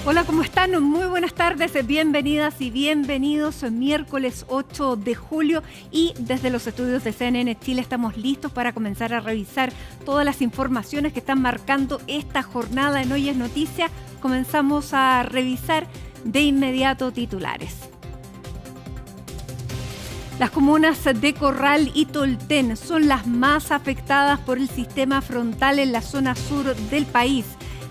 Hola, ¿cómo están? Muy buenas tardes, bienvenidas y bienvenidos. Miércoles 8 de julio y desde los estudios de CNN Chile estamos listos para comenzar a revisar todas las informaciones que están marcando esta jornada en Hoy es Noticia. Comenzamos a revisar de inmediato titulares. Las comunas de Corral y Tolten son las más afectadas por el sistema frontal en la zona sur del país.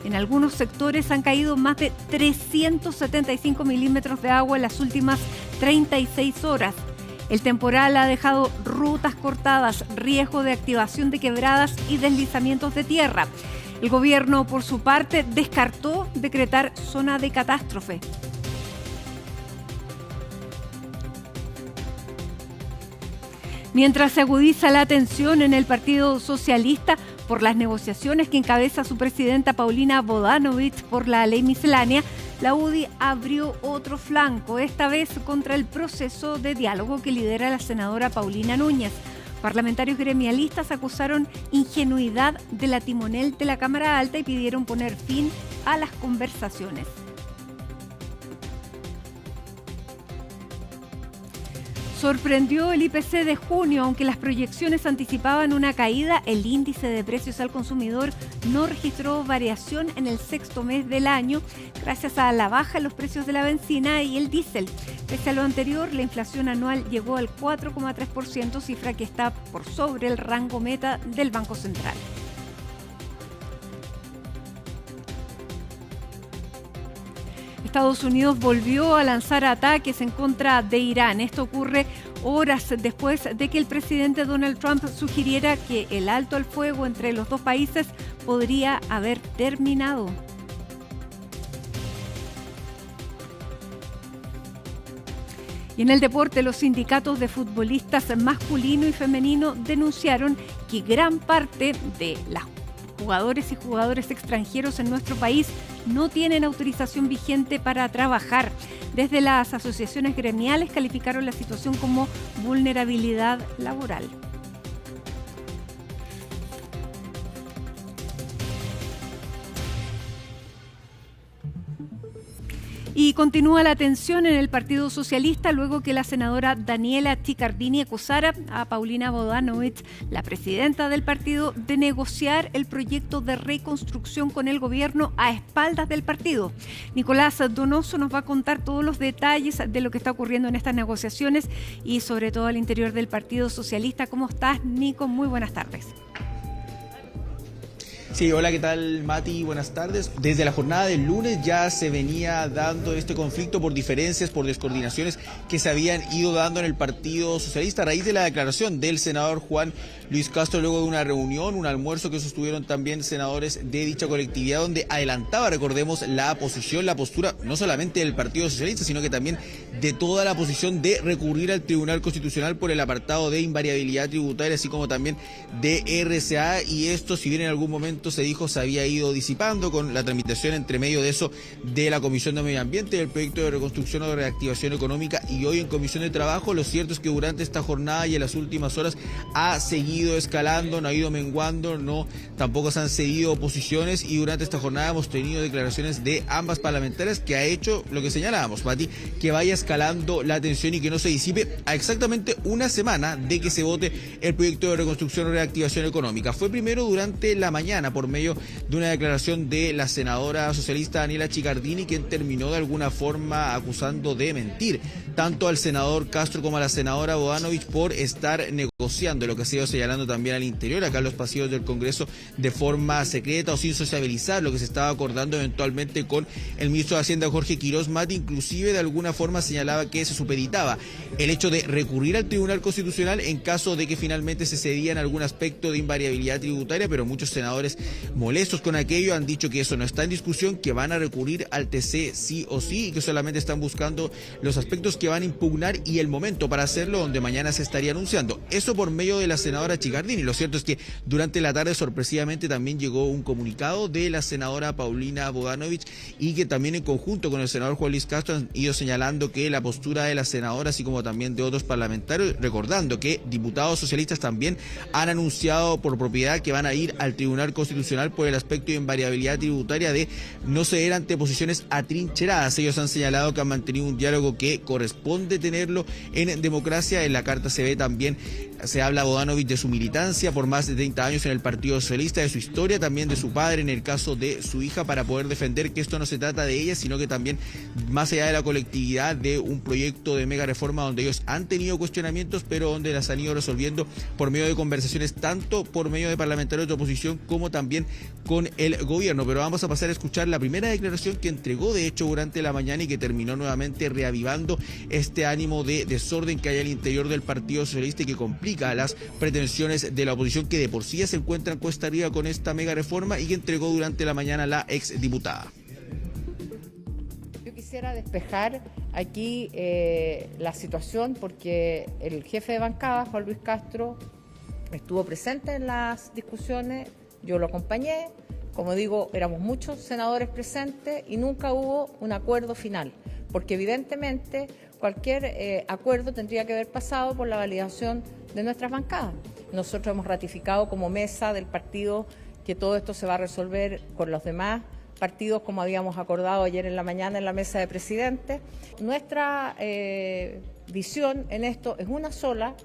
En algunos sectores han caído más de 375 milímetros de agua en las últimas 36 horas. El temporal ha dejado rutas cortadas, riesgo de activación de quebradas y deslizamientos de tierra. El gobierno, por su parte, descartó decretar zona de catástrofe. Mientras se agudiza la tensión en el Partido Socialista por las negociaciones que encabeza su presidenta Paulina Bodanovich por la ley miscelánea, la UDI abrió otro flanco, esta vez contra el proceso de diálogo que lidera la senadora Paulina Núñez. Parlamentarios gremialistas acusaron ingenuidad de la timonel de la Cámara Alta y pidieron poner fin a las conversaciones. Sorprendió el IPC de junio, aunque las proyecciones anticipaban una caída, el índice de precios al consumidor no registró variación en el sexto mes del año, gracias a la baja en los precios de la benzina y el diésel. Pese a lo anterior, la inflación anual llegó al 4,3%, cifra que está por sobre el rango meta del Banco Central. Estados Unidos volvió a lanzar ataques en contra de Irán. Esto ocurre horas después de que el presidente Donald Trump sugiriera que el alto al fuego entre los dos países podría haber terminado. Y en el deporte, los sindicatos de futbolistas masculino y femenino denunciaron que gran parte de las jugadores y jugadores extranjeros en nuestro país no tienen autorización vigente para trabajar. Desde las asociaciones gremiales calificaron la situación como vulnerabilidad laboral. Y continúa la tensión en el Partido Socialista luego que la senadora Daniela Chiccardini acusara a Paulina Bodanovich, la presidenta del partido, de negociar el proyecto de reconstrucción con el gobierno a espaldas del partido. Nicolás Donoso nos va a contar todos los detalles de lo que está ocurriendo en estas negociaciones y sobre todo al interior del Partido Socialista. ¿Cómo estás, Nico? Muy buenas tardes. Sí, hola, ¿qué tal, Mati? Buenas tardes. Desde la jornada del lunes ya se venía dando este conflicto por diferencias, por descoordinaciones que se habían ido dando en el Partido Socialista a raíz de la declaración del senador Juan Luis Castro luego de una reunión, un almuerzo que sostuvieron también senadores de dicha colectividad, donde adelantaba, recordemos, la posición, la postura, no solamente del Partido Socialista, sino que también de toda la posición de recurrir al Tribunal Constitucional por el apartado de invariabilidad tributaria, así como también de RCA, y esto, si bien en algún momento se dijo se había ido disipando con la tramitación entre medio de eso de la Comisión de Medio Ambiente, del proyecto de reconstrucción o de reactivación económica y hoy en Comisión de Trabajo, lo cierto es que durante esta jornada y en las últimas horas ha seguido escalando, no ha ido menguando, tampoco se han cedido posiciones y durante esta jornada hemos tenido declaraciones de ambas parlamentarias que ha hecho lo que señalábamos, Mati, que vaya escalando la tensión y que no se disipe a exactamente una semana de que se vote el proyecto de reconstrucción o reactivación económica. Fue primero durante la mañana por medio de una declaración de la senadora socialista Daniela Chiccardini, quien terminó de alguna forma acusando de mentir tanto al senador Castro como a la senadora Bodanovich por estar negociando, lo que se ha ido señalando también al interior, acá en los pasillos del Congreso, de forma secreta o sin sociabilizar lo que se estaba acordando eventualmente con el ministro de Hacienda Jorge Quirós. Mati inclusive de alguna forma señalaba que se supeditaba el hecho de recurrir al Tribunal Constitucional en caso de que finalmente se cedía en algún aspecto de invariabilidad tributaria, pero muchos senadores molestos con aquello han dicho que eso no está en discusión, que van a recurrir al TC sí o sí y que solamente están buscando los aspectos que van a impugnar y el momento para hacerlo, donde mañana se estaría anunciando. Eso por medio de la senadora Chicardini. Lo cierto es que durante la tarde sorpresivamente también llegó un comunicado de la senadora Paulina Bodanovich y que también en conjunto con el senador Juan Luis Castro han ido señalando que la postura de la senadora, así como también de otros parlamentarios, recordando que diputados socialistas también han anunciado por propiedad que van a ir al Tribunal Constitucional por el aspecto de invariabilidad tributaria de no ceder ante posiciones atrincheradas. Ellos han señalado que han mantenido un diálogo que corresponde tenerlo en democracia. En la carta se ve también, se habla Bodanovich de su militancia por más de 30 años en el Partido Socialista, de su historia, también de su padre en el caso de su hija, para poder defender que esto no se trata de ella, sino que también más allá de la colectividad, de un proyecto de mega reforma donde ellos han tenido cuestionamientos, pero donde las han ido resolviendo por medio de conversaciones, tanto por medio de parlamentarios de oposición como también con el gobierno. Pero vamos a pasar a escuchar la primera declaración que entregó de hecho durante la mañana y que terminó nuevamente reavivando este ánimo de desorden que hay al interior del Partido Socialista y que complica las pretensiones de la oposición, que de por sí ya se encuentran cuesta arriba con esta mega reforma, y que entregó durante la mañana la exdiputada. Yo quisiera despejar aquí la situación, porque el jefe de bancada, Juan Luis Castro, estuvo presente en las discusiones, yo lo acompañé, como digo, éramos muchos senadores presentes y nunca hubo un acuerdo final, porque evidentemente cualquier acuerdo tendría que haber pasado por la validación de nuestras bancadas. Nosotros hemos ratificado como mesa del partido que todo esto se va a resolver con los demás partidos, como habíamos acordado ayer en la mañana en la mesa de presidentes. Nuestra visión en esto es una sola.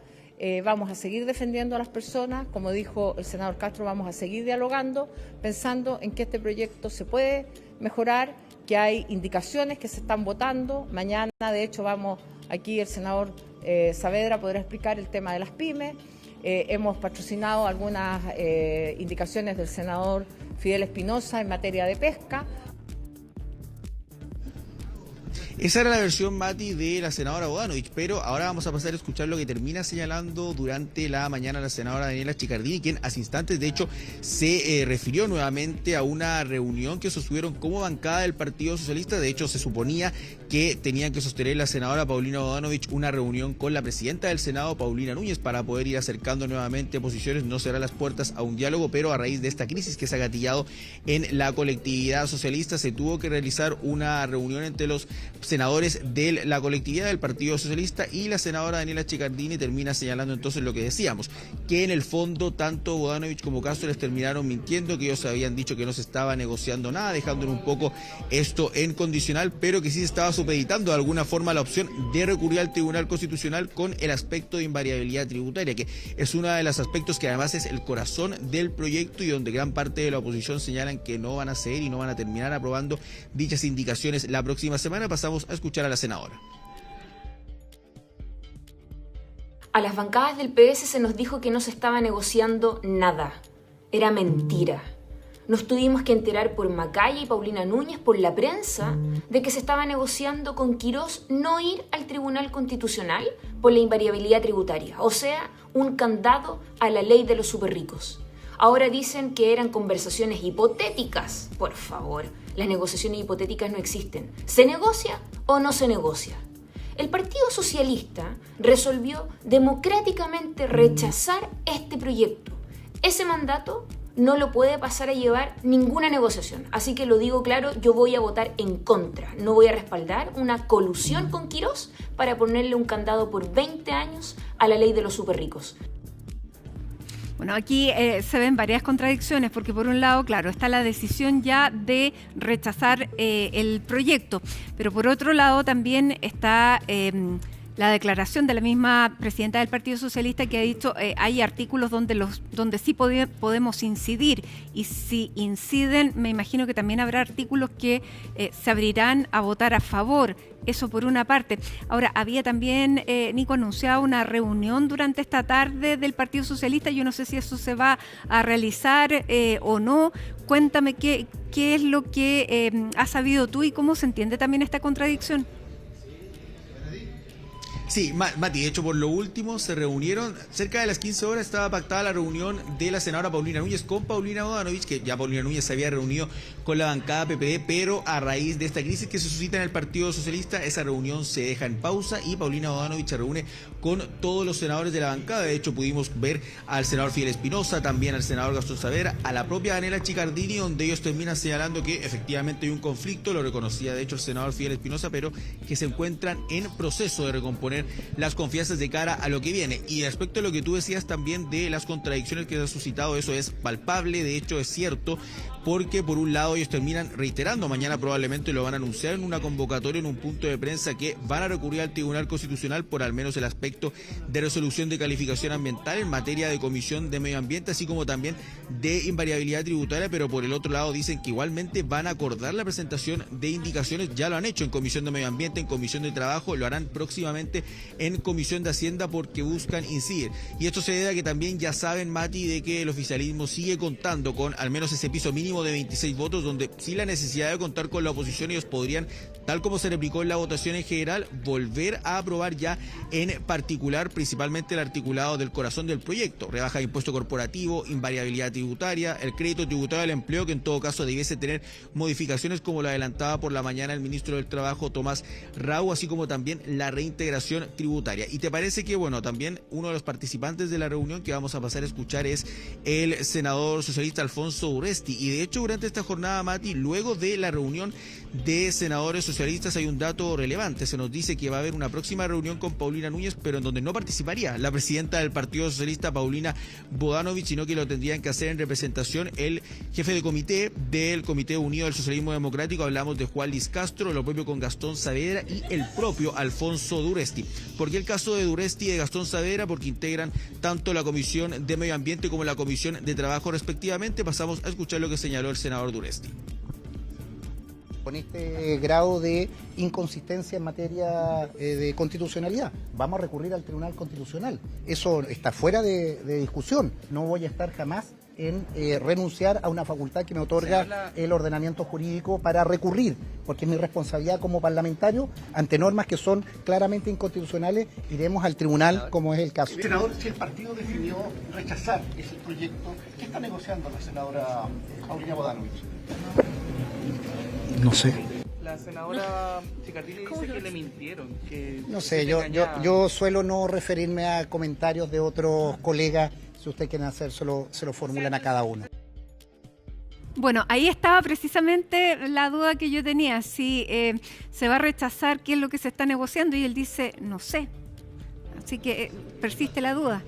Vamos a seguir defendiendo a las personas, como dijo el senador Castro, vamos a seguir dialogando, pensando en que este proyecto se puede mejorar, que hay indicaciones que se están votando. Mañana, de hecho, vamos aquí, el senador Saavedra podrá explicar el tema de las pymes. Hemos patrocinado algunas indicaciones del senador Fidel Espinosa en materia de pesca. Esa era la versión, Mati, de la senadora Bodanovich, pero ahora vamos a pasar a escuchar lo que termina señalando durante la mañana la senadora Daniela Chicardini, quien hace instantes, de hecho, se refirió nuevamente a una reunión que sostuvieron como bancada del Partido Socialista. De hecho, se suponía que tenían que sostener la senadora Paulina Bodanovich una reunión con la presidenta del Senado, Paulina Núñez, para poder ir acercando nuevamente posiciones, no cerrar las puertas a un diálogo, pero a raíz de esta crisis que se ha gatillado en la colectividad socialista, se tuvo que realizar una reunión entre los senadores de la colectividad del Partido Socialista, y la senadora Daniela Chicardini termina señalando entonces lo que decíamos, que en el fondo tanto Bodanovich como Castro les terminaron mintiendo, que ellos habían dicho que no se estaba negociando nada, dejándole un poco esto en condicional, pero que sí se estaba supeditando de alguna forma la opción de recurrir al Tribunal Constitucional con el aspecto de invariabilidad tributaria, que es uno de los aspectos que además es el corazón del proyecto y donde gran parte de la oposición señalan que no van a ceder y no van a terminar aprobando dichas indicaciones la próxima semana. Pasamos a escuchar a la senadora. A las bancadas del PS se nos dijo que no se estaba negociando nada. Era mentira. Nos tuvimos que enterar por Macaya y Paulina Núñez, por la prensa, de que se estaba negociando con Quirós no ir al Tribunal Constitucional por la invariabilidad tributaria, o sea, un candado a la ley de los superricos. Ahora dicen que eran conversaciones hipotéticas. Por favor, las negociaciones hipotéticas no existen. ¿Se negocia o no se negocia? El Partido Socialista resolvió democráticamente rechazar este proyecto. Ese mandato no lo puede pasar a llevar ninguna negociación. Así que lo digo claro, yo voy a votar en contra. No voy a respaldar una colusión con Quirós para ponerle un candado por 20 años a la ley de los superricos. Bueno, aquí se ven varias contradicciones, porque por un lado, claro, está la decisión ya de rechazar el proyecto, pero por otro lado también está la declaración de la misma presidenta del Partido Socialista, que ha dicho hay artículos donde sí podemos incidir, y si inciden me imagino que también habrá artículos que se abrirán a votar a favor. Eso por una parte. Ahora, había también, Nico, anunciado una reunión durante esta tarde del Partido Socialista. Yo no sé si eso se va a realizar o no. Cuéntame qué es lo que has sabido tú y cómo se entiende también esta contradicción. Sí, Mati, de hecho por lo último se reunieron, cerca de las 15 horas estaba pactada la reunión de la senadora Paulina Núñez con Paulina Bodanovich, que ya Paulina Núñez se había reunido con la bancada PPD, pero a raíz de esta crisis que se suscita en el Partido Socialista, esa reunión se deja en pausa y Paulina Bodanovich se reúne con todos los senadores de la bancada. De hecho pudimos ver al senador Fidel Espinosa, también al senador Gastón Saavedra, a la propia Daniela Chicardini, donde ellos terminan señalando que efectivamente hay un conflicto, lo reconocía de hecho el senador Fidel Espinosa, pero que se encuentran en proceso de recomponer las confianzas de cara a lo que viene. Y respecto a lo que tú decías también de las contradicciones que se han suscitado, eso es palpable, de hecho es cierto, porque por un lado ellos terminan reiterando, mañana probablemente lo van a anunciar en una convocatoria, en un punto de prensa, que van a recurrir al Tribunal Constitucional por al menos el aspecto de resolución de calificación ambiental en materia de Comisión de Medio Ambiente, así como también de invariabilidad tributaria, pero por el otro lado dicen que igualmente van a acordar la presentación de indicaciones, ya lo han hecho en Comisión de Medio Ambiente, en Comisión de Trabajo, lo harán próximamente en Comisión de Hacienda porque buscan incidir. Y esto se debe a que también ya saben, Mati, de que el oficialismo sigue contando con al menos ese piso mínimo de 26 votos, donde sin la necesidad de contar con la oposición ellos podrían, tal como se replicó en la votación en general, volver a aprobar ya en particular principalmente el articulado del corazón del proyecto: rebaja de impuesto corporativo, invariabilidad tributaria, el crédito tributario al empleo, que en todo caso debiese tener modificaciones como lo adelantaba por la mañana el ministro del Trabajo Tomás Rau, así como también la reintegración tributaria. Y te parece que, bueno, también uno de los participantes de la reunión que vamos a pasar a escuchar es el senador socialista Alfonso Urresti, y de hecho durante esta jornada, Mati, luego de la reunión de senadores socialistas hay un dato relevante. Se nos dice que va a haber una próxima reunión con Paulina Núñez, pero en donde no participaría la presidenta del Partido Socialista, Paulina Bodanovich, sino que lo tendrían que hacer en representación el jefe de comité del Comité Unido del Socialismo Democrático. Hablamos de Juan Luis Castro, lo propio con Gastón Saavedra y el propio Alfonso Urresti. ¿Por qué el caso de Urresti y de Gastón Saavedra? Porque integran tanto la Comisión de Medio Ambiente como la Comisión de Trabajo respectivamente. Pasamos a escuchar lo que señaló el senador Urresti. Con este grado de inconsistencia en materia de constitucionalidad, vamos a recurrir al Tribunal Constitucional. Eso está fuera de discusión. No voy a estar jamás en renunciar a una facultad que me otorga el ordenamiento jurídico para recurrir, porque es mi responsabilidad como parlamentario ante normas que son claramente inconstitucionales. Iremos al tribunal, como es el caso. Senador, si el partido decidió rechazar ese proyecto, ¿qué está negociando la senadora Paulina Bodanovich? No sé. La senadora Chicardini dice que le mintieron. No sé, yo suelo no referirme a comentarios de otros colegas. Si ustedes quieren hacer, se lo formulan a cada uno. Bueno, ahí estaba precisamente la duda que yo tenía, si se va a rechazar, qué es lo que se está negociando, y él dice, no sé. Así que persiste la duda.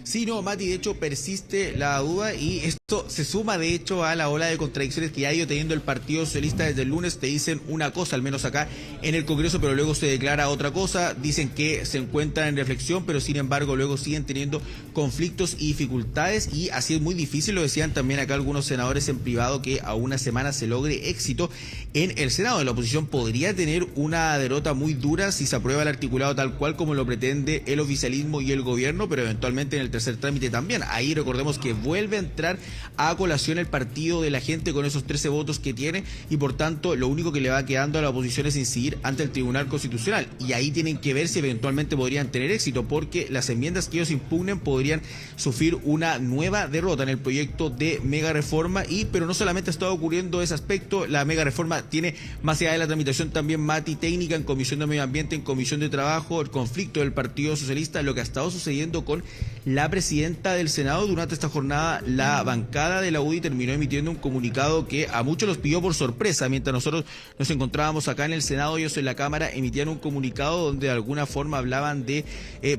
Sí, no, Mati, de hecho persiste la duda y esto se suma de hecho a la ola de contradicciones que ha ido teniendo el Partido Socialista desde el lunes. Te dicen una cosa, al menos acá en el Congreso, pero luego se declara otra cosa. Dicen que se encuentran en reflexión, pero sin embargo luego siguen teniendo conflictos y dificultades, y así es muy difícil, lo decían también acá algunos senadores en privado, que a una semana se logre éxito en el Senado. La oposición podría tener una derrota muy dura si se aprueba el articulado tal cual como lo pretende el oficialismo y el gobierno, pero eventualmente en el tercer trámite también. Ahí recordemos que vuelve a entrar a colación el Partido de la Gente con esos 13 votos que tiene, y por tanto lo único que le va quedando a la oposición es incidir ante el Tribunal Constitucional, y ahí tienen que ver si eventualmente podrían tener éxito, porque las enmiendas que ellos impugnen podrían sufrir una nueva derrota en el proyecto de mega reforma. Pero no solamente ha estado ocurriendo ese aspecto, la mega reforma tiene, más allá de la tramitación, también, Mati, técnica en Comisión de Medio Ambiente, en Comisión de Trabajo, el conflicto del Partido Socialista, lo que ha estado sucediendo con la presidenta del Senado. Durante esta jornada la bancada de la UDI terminó emitiendo un comunicado que a muchos los pilló por sorpresa. Mientras nosotros nos encontrábamos acá en el Senado, ellos en la Cámara emitían un comunicado donde de alguna forma hablaban de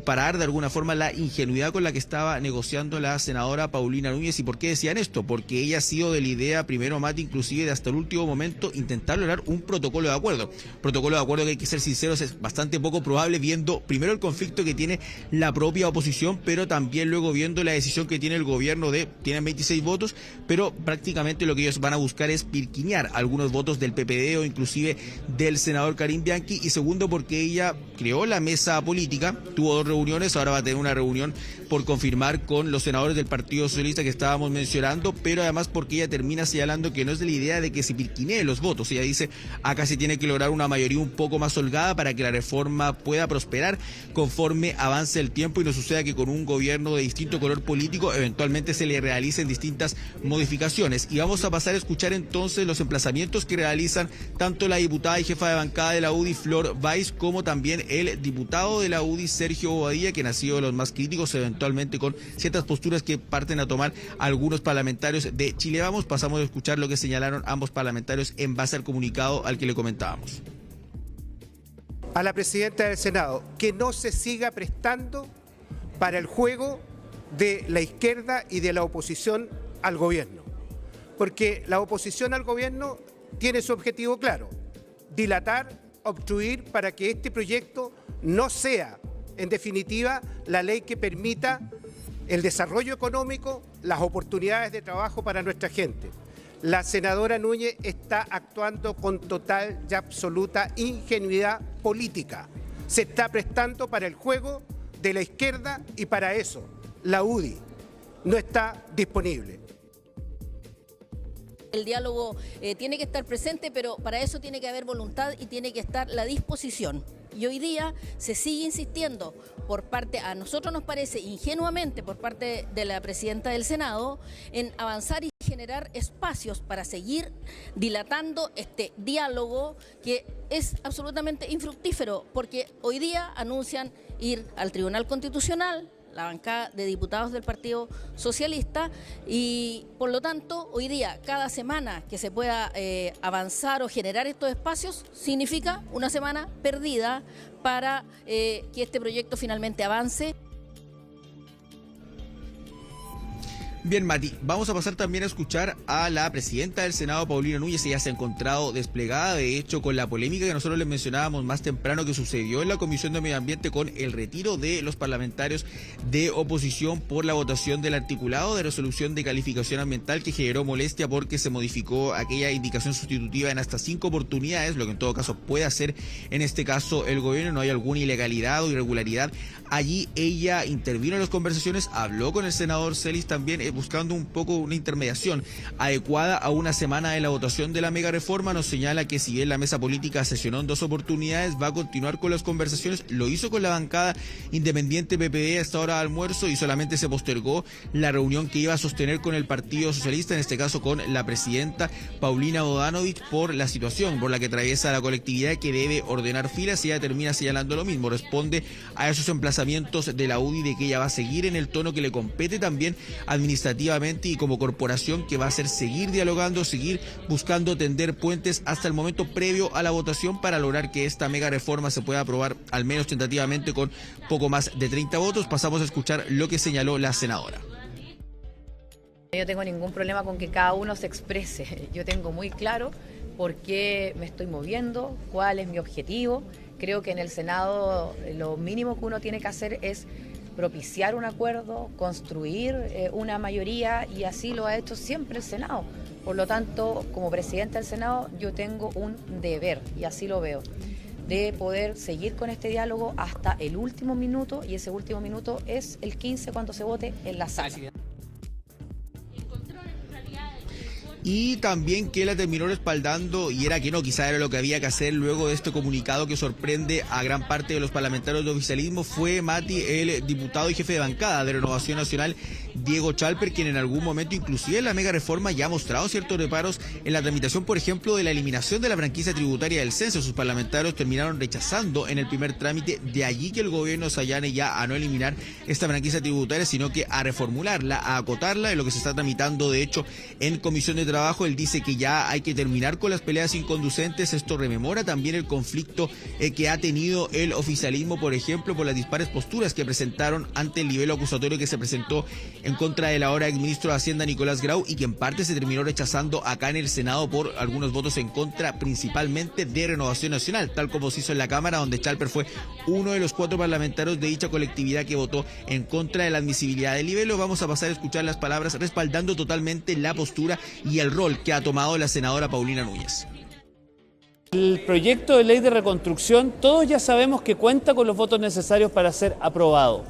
parar de alguna forma la ingenuidad con la que estaba negociando la senadora Paulina Núñez. ¿Y por qué decían esto? Porque ella ha sido de la idea, primero, Mati, inclusive de hasta el último momento intentar lograr un protocolo de acuerdo. Protocolo de acuerdo que, hay que ser sinceros, es bastante poco probable, viendo primero el conflicto que tiene la propia oposición, pero también también luego viendo la decisión que tiene el gobierno tienen 26 votos, pero prácticamente lo que ellos van a buscar es pirquinear algunos votos del PPD o inclusive del senador Karim Bianchi, y segundo porque ella creó la mesa política, tuvo 2 reuniones, ahora va a tener una reunión por confirmar con los senadores del Partido Socialista que estábamos mencionando, pero además porque ella termina señalando que no es de la idea de que se pirquinee los votos. Ella dice, acá se tiene que lograr una mayoría un poco más holgada para que la reforma pueda prosperar conforme avance el tiempo y no suceda que con un gobierno de distinto color político eventualmente se le realicen distintas modificaciones. Y vamos a pasar a escuchar entonces los emplazamientos que realizan tanto la diputada y jefa de bancada de la UDI, Flor Weiss, como también el diputado de la UDI, Sergio Bobadilla, quien ha sido de los más críticos, eventualmente con ciertas posturas que parten a tomar algunos parlamentarios de Chile Vamos. Pasamos a escuchar lo que señalaron ambos parlamentarios en base al comunicado al que le comentábamos. A la presidenta del Senado, que no se siga prestando para el juego de la izquierda y de la oposición al gobierno. Porque la oposición al gobierno tiene su objetivo claro: dilatar, obstruir para que este proyecto no sea, en definitiva, la ley que permita el desarrollo económico, las oportunidades de trabajo para nuestra gente. La senadora Núñez está actuando con total y absoluta ingenuidad política. Se está prestando para el juego de la izquierda y para eso la UDI no está disponible. El diálogo tiene que estar presente, pero para eso tiene que haber voluntad y tiene que estar la disposición. Y hoy día se sigue insistiendo por parte, a nosotros nos parece ingenuamente por parte de la presidenta del Senado, en avanzar y generar espacios para seguir dilatando este diálogo que es absolutamente infructífero, porque hoy día anuncian ir al Tribunal Constitucional, la bancada de diputados del Partido Socialista, y por lo tanto hoy día cada semana que se pueda avanzar o generar estos espacios significa una semana perdida para que este proyecto finalmente avance. Bien, Mati, vamos a pasar también a escuchar a la presidenta del Senado, Paulina Núñez. Ella se ha encontrado desplegada, de hecho, con la polémica que nosotros les mencionábamos más temprano que sucedió en la Comisión de Medio Ambiente con el retiro de los parlamentarios de oposición por la votación del articulado de resolución de calificación ambiental, que generó molestia porque se modificó aquella indicación sustitutiva en hasta 5 oportunidades, lo que en todo caso puede hacer en este caso el gobierno. No hay alguna ilegalidad o irregularidad. Allí ella intervino en las conversaciones, habló con el senador Celis también, buscando un poco una intermediación adecuada a una semana de la votación de la mega reforma. Nos señala que si bien la mesa política sesionó en 2 oportunidades, va a continuar con las conversaciones. Lo hizo con la bancada independiente PPD a esta hora de almuerzo y solamente se postergó la reunión que iba a sostener con el Partido Socialista, en este caso con la presidenta Paulina Bodanovich, por la situación por la que atraviesa la colectividad, que debe ordenar filas. Y ella termina señalando lo mismo, responde a esos emplazamientos de la UDI de que ella va a seguir en el tono que le compete también administrativamente y como corporación, que va a ser seguir dialogando, seguir buscando tender puentes hasta el momento previo a la votación para lograr que esta mega reforma se pueda aprobar al menos tentativamente con poco más de 30 votos. Pasamos a escuchar lo que señaló la senadora. Yo no tengo ningún problema con que cada uno se exprese. Yo tengo muy claro por qué me estoy moviendo, cuál es mi objetivo. Creo que en el Senado lo mínimo que uno tiene que hacer es propiciar un acuerdo, construir una mayoría, y así lo ha hecho siempre el Senado. Por lo tanto, como presidenta del Senado, yo tengo un deber, y así lo veo, de poder seguir con este diálogo hasta el último minuto, y ese último minuto es el 15 cuando se vote en la sala. Y también que la terminó respaldando, y era que no, quizá era lo que había que hacer luego de este comunicado que sorprende a gran parte de los parlamentarios de oficialismo, fue Mati, el diputado y jefe de bancada de Renovación Nacional, Diego Chalper, quien en algún momento, inclusive en la mega reforma, ya ha mostrado ciertos reparos en la tramitación, por ejemplo, de la eliminación de la franquicia tributaria del censo. Sus parlamentarios terminaron rechazando en el primer trámite, de allí que el gobierno se allane ya a no eliminar esta franquicia tributaria, sino que a reformularla, a acotarla, en lo que se está tramitando, de hecho, en Comisión de Trabajo. Él dice que ya hay que terminar con las peleas inconducentes. Esto rememora también el conflicto que ha tenido el oficialismo, por ejemplo, por las dispares posturas que presentaron ante el nivel acusatorio que se presentó en contra del ahora exministro de Hacienda Nicolás Grau y que en parte se terminó rechazando acá en el Senado por algunos votos en contra, principalmente de Renovación Nacional, tal como se hizo en la Cámara, donde Chalper fue uno de los 4 parlamentarios de dicha colectividad que votó en contra de la admisibilidad del libelo. Vamos a pasar a escuchar las palabras respaldando totalmente la postura y el rol que ha tomado la senadora Paulina Núñez. El proyecto de ley de reconstrucción, todos ya sabemos que cuenta con los votos necesarios para ser aprobado,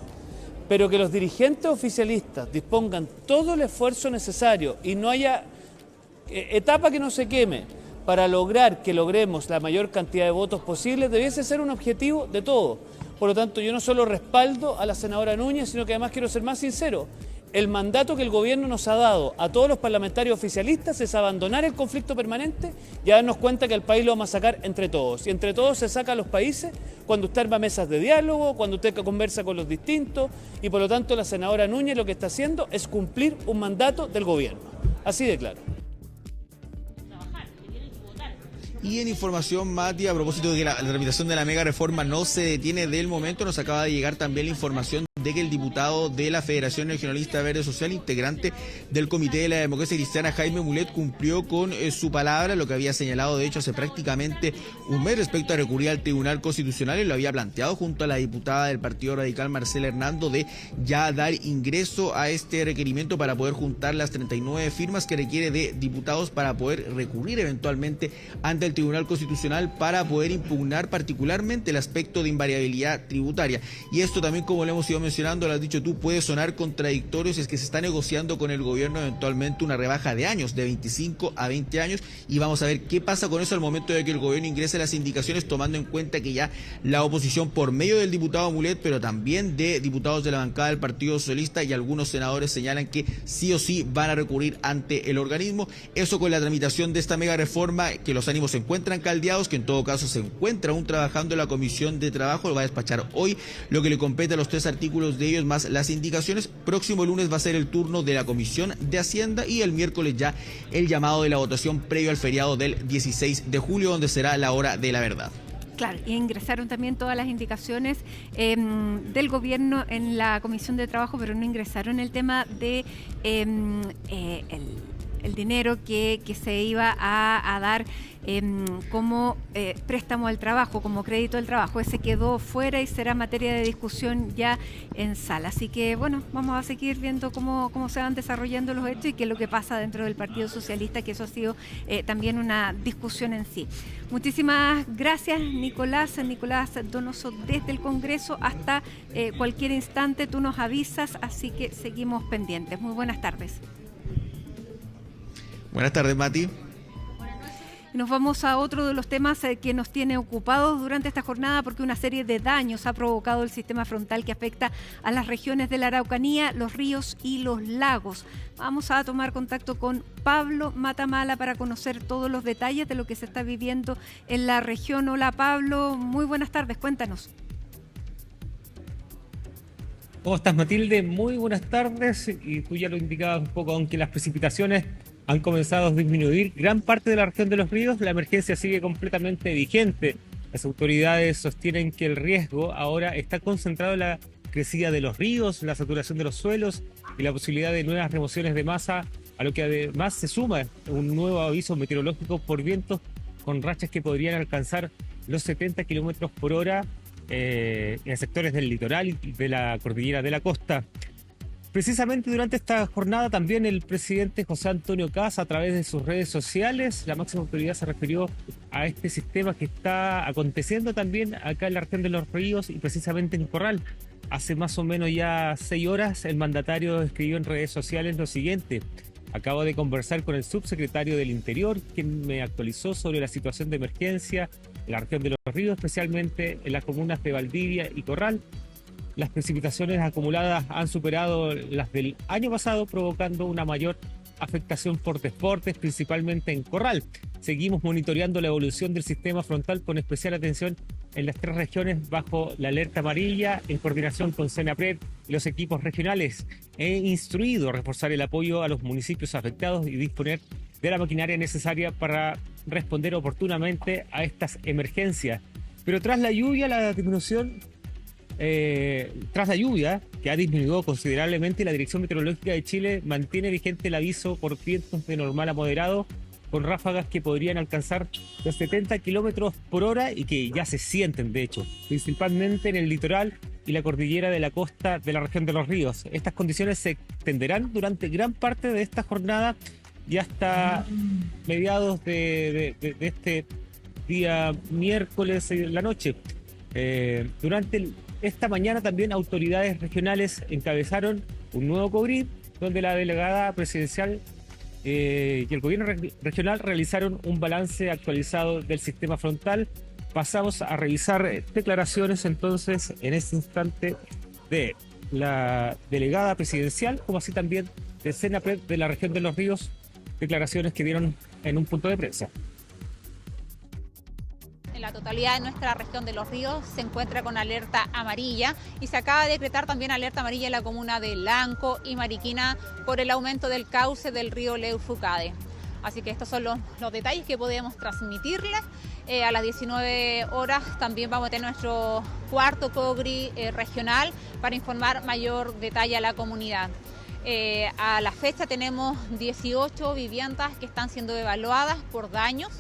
pero que los dirigentes oficialistas dispongan todo el esfuerzo necesario y no haya etapa que no se queme para lograr que logremos la mayor cantidad de votos posible, debiese ser un objetivo de todos. Por lo tanto, yo no solo respaldo a la senadora Núñez, sino que además quiero ser más sincero. El mandato que el gobierno nos ha dado a todos los parlamentarios oficialistas es abandonar el conflicto permanente y darnos cuenta que el país lo vamos a sacar entre todos. Y entre todos se saca a los países cuando usted arma mesas de diálogo, cuando usted conversa con los distintos, y por lo tanto la senadora Núñez lo que está haciendo es cumplir un mandato del gobierno. Así de claro. Y en información, Mati, a propósito de que la tramitación de la mega reforma no se detiene del momento, nos acaba de llegar también la información de que el diputado de la Federación Regionalista Verde Social, integrante del Comité de la Democracia Cristiana, Jaime Mulet, cumplió con su palabra, lo que había señalado de hecho hace prácticamente un mes respecto a recurrir al Tribunal Constitucional, y lo había planteado junto a la diputada del Partido Radical, Marcela Hernando, de ya dar ingreso a este requerimiento para poder juntar las 39 firmas que requiere de diputados para poder recurrir eventualmente ante el Tribunal Constitucional para poder impugnar particularmente el aspecto de invariabilidad tributaria. Y esto también, como lo hemos ido mencionando, lo has dicho tú, puede sonar contradictorio si es que se está negociando con el gobierno eventualmente una rebaja de años, de 25 a 20 años, y vamos a ver qué pasa con eso al momento de que el gobierno ingrese las indicaciones, tomando en cuenta que ya la oposición, por medio del diputado Mulet, pero también de diputados de la bancada del Partido Socialista y algunos senadores, señalan que sí o sí van a recurrir ante el organismo. Eso con la tramitación de esta mega reforma, que los ánimos se encuentran caldeados, que en todo caso se encuentra aún trabajando la Comisión de Trabajo, lo va a despachar hoy lo que le compete a los 3 artículos de ellos más las indicaciones. Próximo lunes va a ser el turno de la Comisión de Hacienda y el miércoles ya el llamado de la votación previo al feriado del 16 de julio, donde será la hora de la verdad. Claro, y ingresaron también todas las indicaciones del gobierno en la Comisión de Trabajo, pero no ingresaron el tema de el dinero que se iba a dar como préstamo al trabajo, como crédito al trabajo. Ese quedó fuera y será materia de discusión ya en sala. Así que, bueno, vamos a seguir viendo cómo se van desarrollando los hechos y qué es lo que pasa dentro del Partido Socialista, que eso ha sido también una discusión en sí. Muchísimas gracias, Nicolás Donoso, desde el Congreso. Hasta cualquier instante tú nos avisas, así que seguimos pendientes. Muy buenas tardes. Buenas tardes, Mati. Nos vamos a otro de los temas que nos tiene ocupados durante esta jornada, porque una serie de daños ha provocado el sistema frontal que afecta a las regiones de la Araucanía, los ríos y los lagos. Vamos a tomar contacto con Pablo Matamala para conocer todos los detalles de lo que se está viviendo en la región. Hola, Pablo, muy buenas tardes, cuéntanos. ¿Cómo estás, Matilde? Muy buenas tardes, y tú ya lo indicabas un poco, aunque las precipitaciones han comenzado a disminuir gran parte de la región de los ríos, la emergencia sigue completamente vigente. Las autoridades sostienen que el riesgo ahora está concentrado en la crecida de los ríos, la saturación de los suelos y la posibilidad de nuevas remociones de masa, a lo que además se suma un nuevo aviso meteorológico por vientos con rachas que podrían alcanzar los 70 kilómetros por hora en sectores del litoral y de la cordillera de la costa. Precisamente durante esta jornada también el presidente José Antonio Kast, a través de sus redes sociales, la máxima autoridad se refirió a este sistema que está aconteciendo también acá en la región de los ríos y precisamente en Corral. Hace más o menos ya 6 horas el mandatario escribió en redes sociales lo siguiente: acabo de conversar con el subsecretario del Interior, quien me actualizó sobre la situación de emergencia en la región de los ríos, especialmente en las comunas de Valdivia y Corral. Las precipitaciones acumuladas han superado las del año pasado, provocando una mayor afectación por desbordes, principalmente en Corral. Seguimos monitoreando la evolución del sistema frontal con especial atención en las 3 regiones bajo la alerta amarilla, en coordinación con Senapred y los equipos regionales. He instruido reforzar el apoyo a los municipios afectados y disponer de la maquinaria necesaria para responder oportunamente a estas emergencias. Pero tras la lluvia, la disminución tras la lluvia, que ha disminuido considerablemente, la Dirección Meteorológica de Chile mantiene vigente el aviso por vientos de normal a moderado, con ráfagas que podrían alcanzar los 70 kilómetros por hora y que ya se sienten, de hecho, principalmente en el litoral y la cordillera de la costa de la región de los ríos. Estas condiciones se extenderán durante gran parte de esta jornada y hasta mediados de este día miércoles en la noche. Durante esta mañana también autoridades regionales encabezaron un nuevo COGRID, donde la delegada presidencial y el gobierno regional realizaron un balance actualizado del sistema frontal. Pasamos a revisar declaraciones entonces en este instante de la delegada presidencial, como así también de Senapred de la región de los ríos, declaraciones que dieron en un punto de prensa. En la totalidad de nuestra región de los ríos se encuentra con alerta amarilla y se acaba de decretar también alerta amarilla en la comuna de Lanco y Mariquina por el aumento del cauce del río Leufucade. Así que estos son los detalles que podemos transmitirles. A las 19 horas también vamos a tener nuestro cuarto COGRI regional para informar mayor detalle a la comunidad. A la fecha tenemos 18 viviendas que están siendo evaluadas por daños,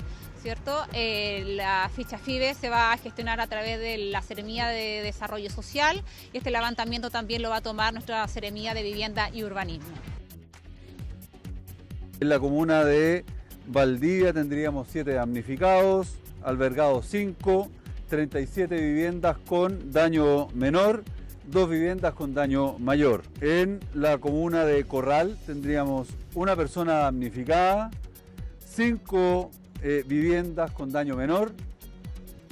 ¿cierto? La ficha FIBE se va a gestionar a través de la Seremía de Desarrollo Social y este levantamiento también lo va a tomar nuestra Seremía de Vivienda y Urbanismo. En la comuna de Valdivia tendríamos 7 damnificados, albergados 5, 37 viviendas con daño menor, 2 viviendas con daño mayor. En la comuna de Corral tendríamos una persona damnificada, 5 viviendas con daño menor,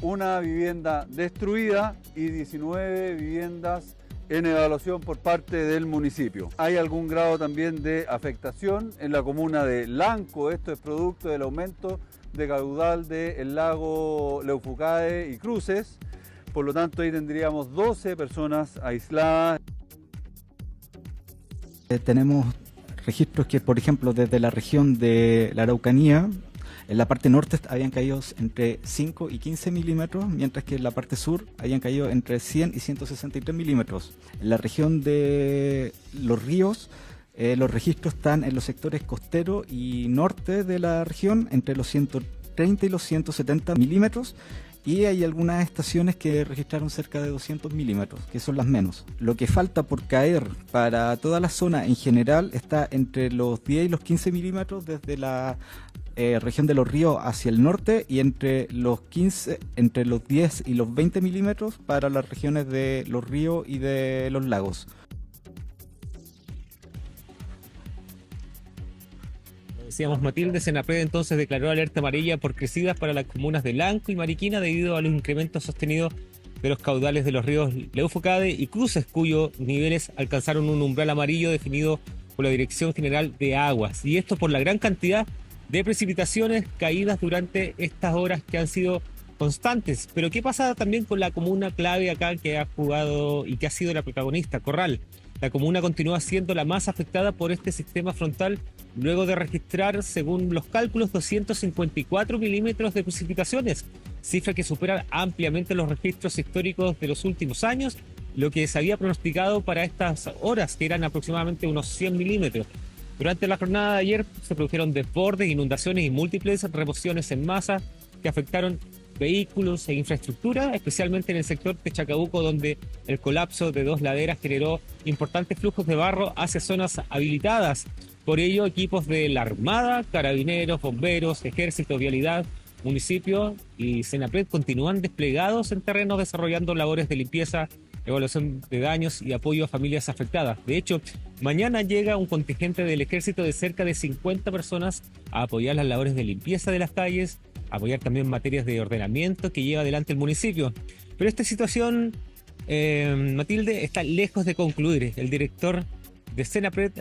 una vivienda destruida y 19 viviendas en evaluación por parte del municipio. Hay algún grado también de afectación en la comuna de Lanco. Esto es producto del aumento de caudal del lago Leufucade y Cruces. Por lo tanto, ahí tendríamos 12 personas aisladas. Tenemos registros que, por ejemplo, desde la región de la Araucanía, en la parte norte habían caído entre 5 y 15 milímetros, mientras que en la parte sur habían caído entre 100 y 163 milímetros. En la región de los ríos, los registros están en los sectores costero y norte de la región, entre los 130 y los 170 milímetros, y hay algunas estaciones que registraron cerca de 200 milímetros, que son las menos. Lo que falta por caer para toda la zona en general está entre los 10 y los 15 milímetros desde la región de los ríos hacia el norte y entre los 10 y los 20 milímetros para las regiones de los ríos y de los lagos. Decíamos, Matilde, Senapred entonces declaró alerta amarilla por crecidas para las comunas de Lanco y Mariquina debido a los incrementos sostenidos de los caudales de los ríos Leufucade y Cruces, cuyos niveles alcanzaron un umbral amarillo definido por la Dirección General de Aguas. Y esto por la gran cantidad de precipitaciones caídas durante estas horas que han sido constantes. Pero ¿qué pasa también con la comuna clave acá que ha jugado y que ha sido la protagonista, Corral? La comuna continúa siendo la más afectada por este sistema frontal luego de registrar, según los cálculos, 254 milímetros de precipitaciones, cifra que supera ampliamente los registros históricos de los últimos años, lo que se había pronosticado para estas horas, que eran aproximadamente unos 100 milímetros. Durante la jornada de ayer se produjeron desbordes, inundaciones y múltiples remociones en masa que afectaron vehículos e infraestructura, especialmente en el sector de Chacabuco, donde el colapso de 2 laderas generó importantes flujos de barro hacia zonas habilitadas. Por ello, equipos de la Armada, Carabineros, Bomberos, Ejército, Vialidad, Municipio y Senapred continúan desplegados en terrenos desarrollando labores de limpieza, evaluación de daños y apoyo a familias afectadas. De hecho, mañana llega un contingente del Ejército de cerca de 50 personas a apoyar las labores de limpieza de las calles, apoyar también materias de ordenamiento que lleva adelante el municipio. Pero esta situación, Matilde, está lejos de concluir. El director de Senapred,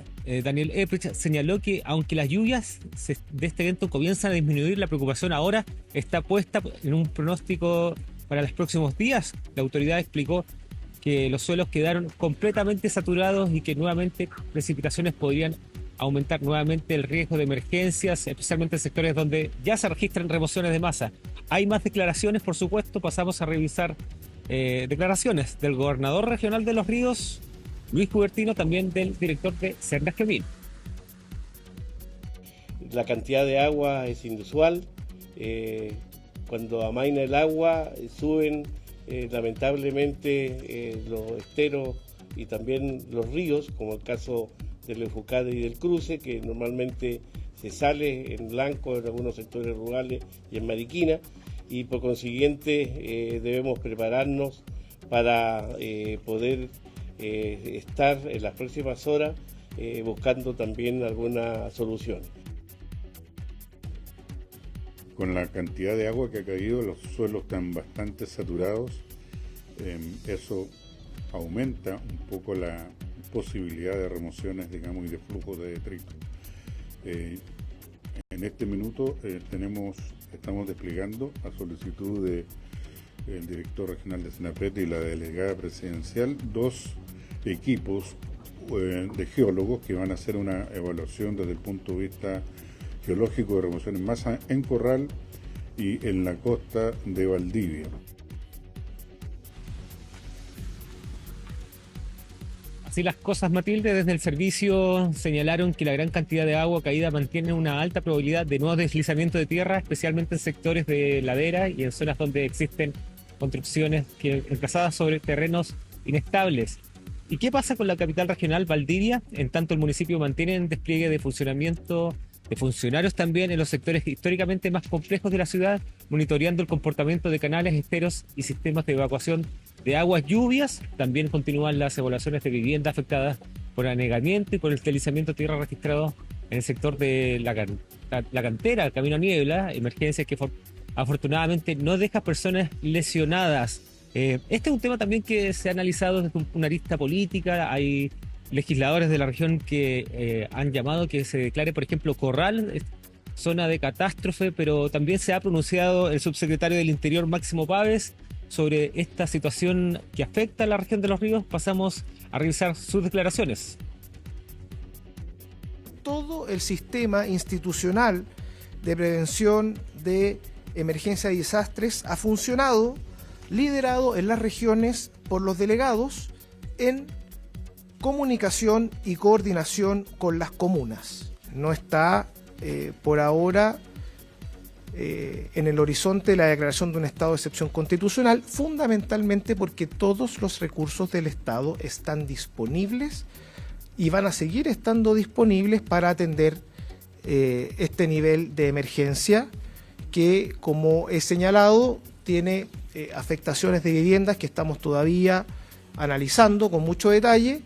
Daniel Eprich, señaló que aunque las lluvias de este evento comienzan a disminuir, la preocupación ahora está puesta en un pronóstico para los próximos días. La autoridad explicó que los suelos quedaron completamente saturados y que nuevamente precipitaciones podrían aumentar nuevamente el riesgo de emergencias, especialmente en sectores donde ya se registran remociones de masa. Hay más declaraciones, por supuesto. Pasamos a revisar declaraciones del gobernador regional de Los Ríos, Luis Cubertino, también del director de Cernas-Quemín. La cantidad de agua es inusual. Cuando amaina el agua suben lamentablemente los esteros y también los ríos, como el caso del Leufucade y del Cruce, que normalmente se sale en Blanco, en algunos sectores rurales y en Mariquina, y por consiguiente debemos prepararnos para poder estar en las próximas horas buscando también alguna solución. Con la cantidad de agua que ha caído, los suelos están bastante saturados. Eso aumenta un poco la posibilidad de remociones, digamos, y de flujo de detritos. En este minuto estamos desplegando, a solicitud del director regional de SENAPRED y la delegada presidencial, 2 equipos de geólogos que van a hacer una evaluación desde el punto de vista geológico de remoción en masa en Corral y en la costa de Valdivia. Así las cosas, Matilde, desde el servicio señalaron que la gran cantidad de agua caída mantiene una alta probabilidad de nuevos deslizamientos de tierra, especialmente en sectores de ladera y en zonas donde existen construcciones emplazadas sobre terrenos inestables. ¿Y qué pasa con la capital regional, Valdivia? En tanto, el municipio mantiene en despliegue de funcionamiento de funcionarios también en los sectores históricamente más complejos de la ciudad, monitoreando el comportamiento de canales, esteros y sistemas de evacuación de aguas lluvias. También continúan las evaluaciones de viviendas afectadas por anegamiento y por el deslizamiento de tierra registrado en el sector de la cantera, Camino a Niebla, emergencias que afortunadamente no deja personas lesionadas. Este es un tema también que se ha analizado desde una arista política. Hay legisladores de la región que han llamado que se declare, por ejemplo, Corral zona de catástrofe, pero también se ha pronunciado el subsecretario del Interior, Máximo Páez, sobre esta situación que afecta a la región de Los Ríos. Pasamos a revisar sus declaraciones. Todo el sistema institucional de prevención de emergencia y desastres ha funcionado, liderado en las regiones por los delegados en comunicación y coordinación con las comunas. No está por ahora en el horizonte la declaración de un estado de excepción constitucional, fundamentalmente porque todos los recursos del Estado están disponibles y van a seguir estando disponibles para atender este nivel de emergencia que, como he señalado, tiene afectaciones de viviendas que estamos todavía analizando con mucho detalle.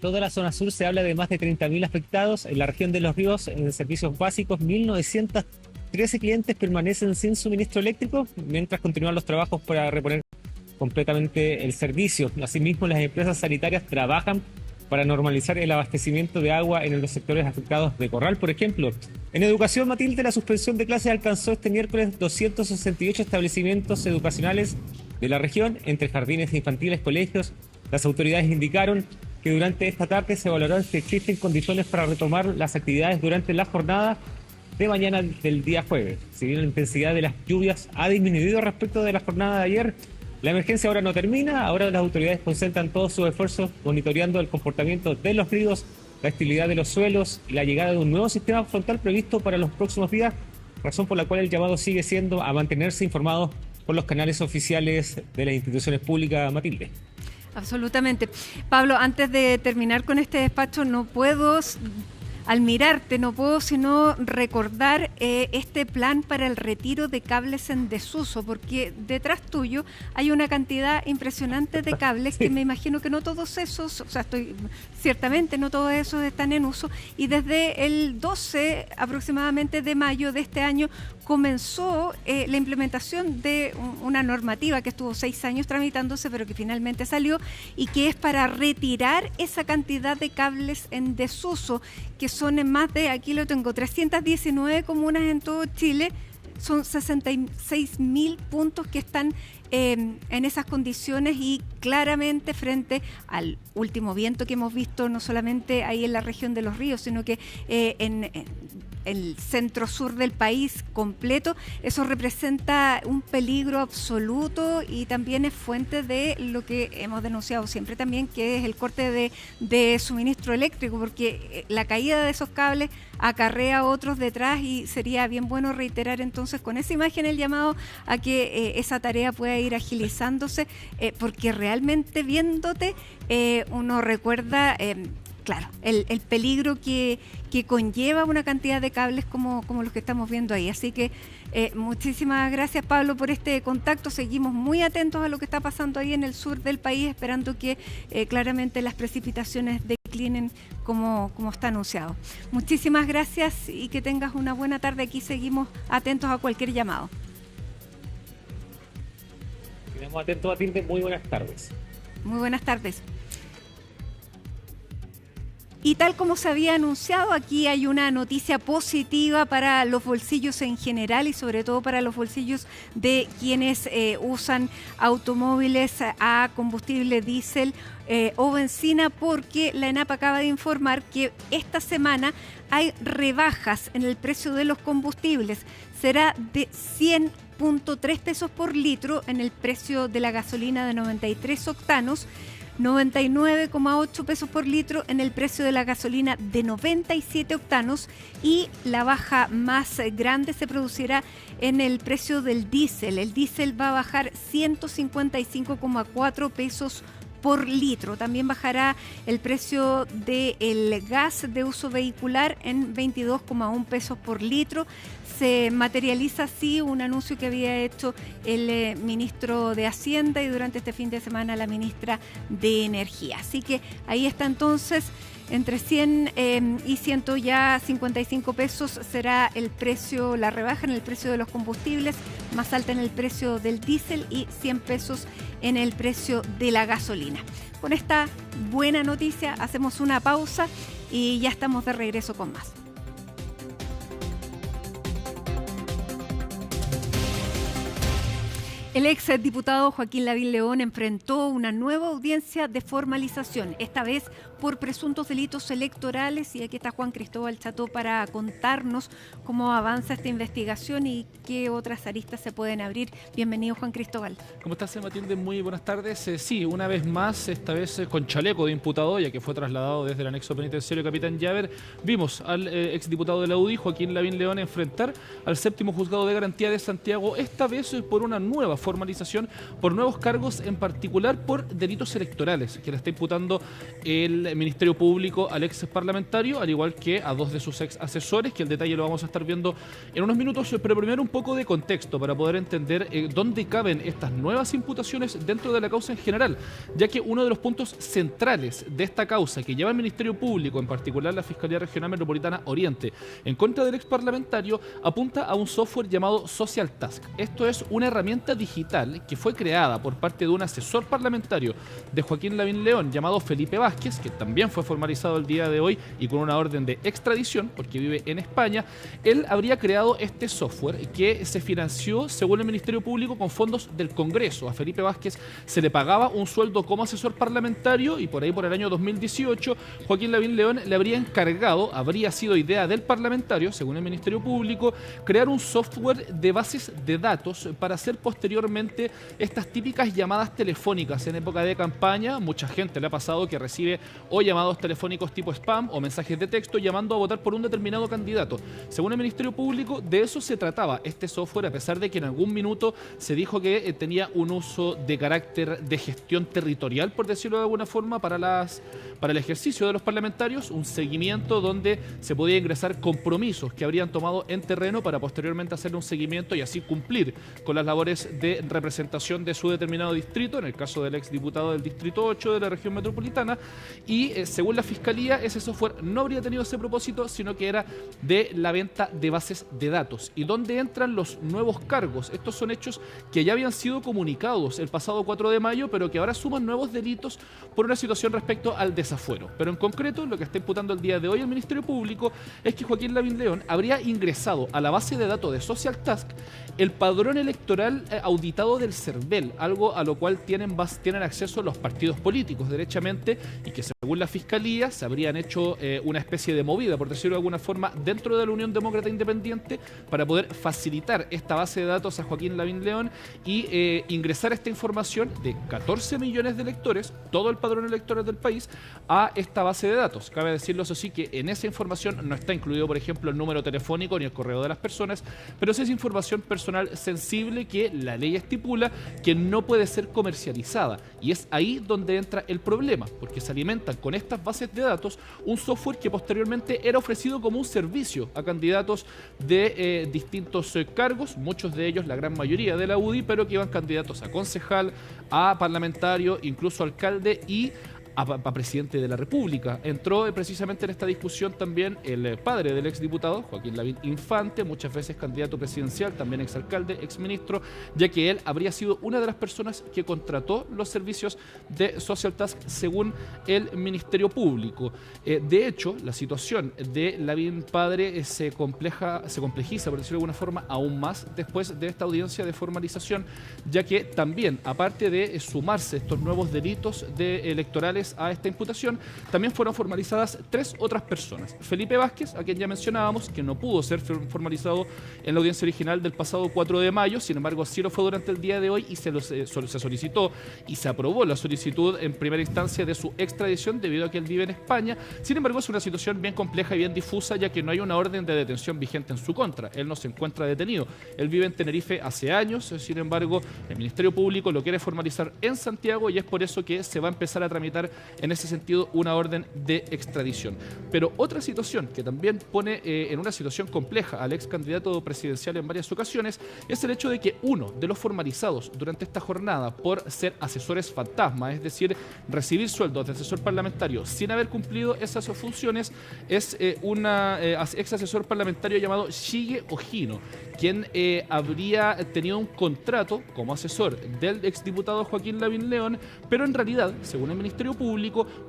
Toda la zona sur se habla de más de 30.000 afectados. En la región de Los Ríos, en servicios básicos, 1.913 clientes permanecen sin suministro eléctrico, mientras continúan los trabajos para reponer completamente el servicio. Asimismo, las empresas sanitarias trabajan para normalizar el abastecimiento de agua en los sectores afectados de Corral, por ejemplo. En educación, Matilde, la suspensión de clases alcanzó este miércoles 268 establecimientos educacionales de la región, entre jardines infantiles, colegios. Las autoridades indicaron que durante esta tarde se evaluará si existen condiciones para retomar las actividades durante la jornada de mañana del día jueves. Si bien la intensidad de las lluvias ha disminuido respecto de la jornada de ayer, la emergencia ahora no termina. Ahora las autoridades concentran todos sus esfuerzos monitoreando el comportamiento de los ríos, la estabilidad de los suelos y la llegada de un nuevo sistema frontal previsto para los próximos días, razón por la cual el llamado sigue siendo a mantenerse informados por los canales oficiales de las instituciones públicas, Matilde. Absolutamente. Pablo, antes de terminar con este despacho, no puedo, al mirarte, no puedo sino recordar este plan para el retiro de cables en desuso, porque detrás tuyo hay una cantidad impresionante de cables que me imagino que no todos esos, o sea, ciertamente no todos esos están en uso, y desde el 12 aproximadamente de mayo de este año comenzó la implementación de una normativa que estuvo 6 años tramitándose, pero que finalmente salió, y que es para retirar esa cantidad de cables en desuso, que son en más de, aquí lo tengo, 319 comunas en todo Chile. Son 66.000 puntos que están en esas condiciones, y claramente frente al último viento que hemos visto, no solamente ahí en la región de Los Ríos, sino que en el centro-sur del país completo. Eso representa un peligro absoluto y también es fuente de lo que hemos denunciado siempre también, que es el corte de suministro eléctrico, porque la caída de esos cables acarrea a otros detrás y sería bien bueno reiterar entonces con esa imagen el llamado a que esa tarea pueda ir agilizándose, porque realmente viéndote uno recuerda, claro, el peligro que conlleva una cantidad de cables como los que estamos viendo ahí. Así que muchísimas gracias, Pablo, por este contacto. Seguimos muy atentos a lo que está pasando ahí en el sur del país, esperando que claramente las precipitaciones declinen como está anunciado. Muchísimas gracias y que tengas una buena tarde. Aquí seguimos atentos a cualquier llamado. Quedamos atentos a Tilde. Muy buenas tardes. Muy buenas tardes. Y tal como se había anunciado, aquí hay una noticia positiva para los bolsillos en general y sobre todo para los bolsillos de quienes usan automóviles a combustible diésel o benzina, porque la ENAP acaba de informar que esta semana hay rebajas en el precio de los combustibles. Será de 100.3 pesos por litro en el precio de la gasolina de 93 octanos, 99,8 pesos por litro en el precio de la gasolina de 97 octanos y la baja más grande se producirá en el precio del diésel. El diésel va a bajar 155,4 pesos por litro. También bajará el precio del gas de uso vehicular en 22,1 pesos por litro. Se materializa así un anuncio que había hecho el ministro de Hacienda y durante este fin de semana la ministra de Energía. Así que ahí está entonces, entre 100 y 155 pesos será el precio, la rebaja en el precio de los combustibles, más alta en el precio del diésel y 100 pesos en el precio de la gasolina. Con esta buena noticia hacemos una pausa y ya estamos de regreso con más. El exdiputado Joaquín Lavín León enfrentó una nueva audiencia de formalización, esta vez por presuntos delitos electorales, y aquí está Juan Cristóbal Cható para contarnos cómo avanza esta investigación y qué otras aristas se pueden abrir. Bienvenido, Juan Cristóbal. ¿Cómo estás, Matilde? Muy buenas tardes. Sí, una vez más, esta vez con chaleco de imputado, ya que fue trasladado desde el anexo penitenciario Capitán Llaver, vimos al exdiputado de la UDI, Joaquín Lavín León, enfrentar al séptimo juzgado de garantía de Santiago, esta vez por una nueva formalización, por nuevos cargos, en particular por delitos electorales, que le está imputando el Ministerio Público al ex parlamentario, al igual que a dos de sus ex asesores, que el detalle lo vamos a estar viendo en unos minutos, pero primero un poco de contexto para poder entender dónde caben estas nuevas imputaciones dentro de la causa en general, ya que uno de los puntos centrales de esta causa que lleva el Ministerio Público, en particular la Fiscalía Regional Metropolitana Oriente, en contra del ex parlamentario, apunta a un software llamado Social Task. Esto es una herramienta digital que fue creada por parte de un asesor parlamentario de Joaquín Lavín León llamado Felipe Vázquez, que también fue formalizado el día de hoy y con una orden de extradición porque vive en España. Él habría creado este software que se financió, según el Ministerio Público, con fondos del Congreso. A Felipe Vázquez se le pagaba un sueldo como asesor parlamentario y por ahí, por el año 2018, Joaquín Lavín León le habría encargado, habría sido idea del parlamentario, según el Ministerio Público, crear un software de bases de datos para hacer posteriormente estas típicas llamadas telefónicas en época de campaña. Mucha gente le ha pasado que recibe o llamados telefónicos tipo spam o mensajes de texto llamando a votar por un determinado candidato. Según el Ministerio Público, de eso se trataba este software, a pesar de que en algún minuto se dijo que tenía un uso de carácter de gestión territorial, por decirlo de alguna forma, para el ejercicio de los parlamentarios, un seguimiento donde se podía ingresar compromisos que habrían tomado en terreno para posteriormente hacerle un seguimiento y así cumplir con las labores de representación de su determinado distrito, en el caso del exdiputado del Distrito 8 de la región metropolitana. Y según la Fiscalía, ese software no habría tenido ese propósito, sino que era de la venta de bases de datos. ¿Y dónde entran los nuevos cargos? Estos son hechos que ya habían sido comunicados el pasado 4 de mayo, pero que ahora suman nuevos delitos por una situación respecto al desafuero. Pero en concreto, lo que está imputando el día de hoy el Ministerio Público es que Joaquín Lavín León habría ingresado a la base de datos de Social Task el padrón electoral auditado del CERVEL, algo a lo cual tienen acceso los partidos políticos derechamente, y que según la Fiscalía se habrían hecho una especie de movida, por decirlo de alguna forma, dentro de la Unión Demócrata Independiente para poder facilitar esta base de datos a Joaquín Lavín León y ingresar esta información de 14 millones de electores, todo el padrón electoral del país, a esta base de datos. Cabe decirlo, eso sí, que en esa información no está incluido, por ejemplo, el número telefónico ni el correo de las personas, pero sí es información personal sensible que la ley estipula que no puede ser comercializada. Y es ahí donde entra el problema, porque se alimentan con estas bases de datos un software que posteriormente era ofrecido como un servicio a candidatos de distintos cargos, muchos de ellos, la gran mayoría de la UDI, pero que iban candidatos a concejal, a parlamentario, incluso alcalde y a presidente de la República. Entró precisamente en esta discusión también el padre del exdiputado, Joaquín Lavín Infante, muchas veces candidato presidencial, también exalcalde, exministro, ya que él habría sido una de las personas que contrató los servicios de Social Task según el Ministerio Público. De hecho, la situación de Lavín padre se complejiza, por decirlo de alguna forma, aún más después de esta audiencia de formalización, ya que también, aparte de sumarse estos nuevos delitos electorales a esta imputación, también fueron formalizadas 3 otras personas. Felipe Vázquez, a quien ya mencionábamos, que no pudo ser formalizado en la audiencia original del pasado 4 de mayo, sin embargo sí lo fue durante el día de hoy y se solicitó y se aprobó la solicitud en primera instancia de su extradición debido a que él vive en España. Sin embargo, es una situación bien compleja y bien difusa, ya que no hay una orden de detención vigente en su contra. Él no se encuentra detenido. Él vive en Tenerife hace años, sin embargo, el Ministerio Público lo quiere formalizar en Santiago y es por eso que se va a empezar a tramitar en ese sentido una orden de extradición. Pero otra situación que también pone en una situación compleja al ex candidato presidencial en varias ocasiones es el hecho de que uno de los formalizados durante esta jornada por ser asesores fantasma, es decir, recibir sueldos de asesor parlamentario sin haber cumplido esas funciones, es una ex asesor parlamentario llamado Shige Ojino, quien habría tenido un contrato como asesor del exdiputado Joaquín Lavín León, pero en realidad, según el Ministerio Público,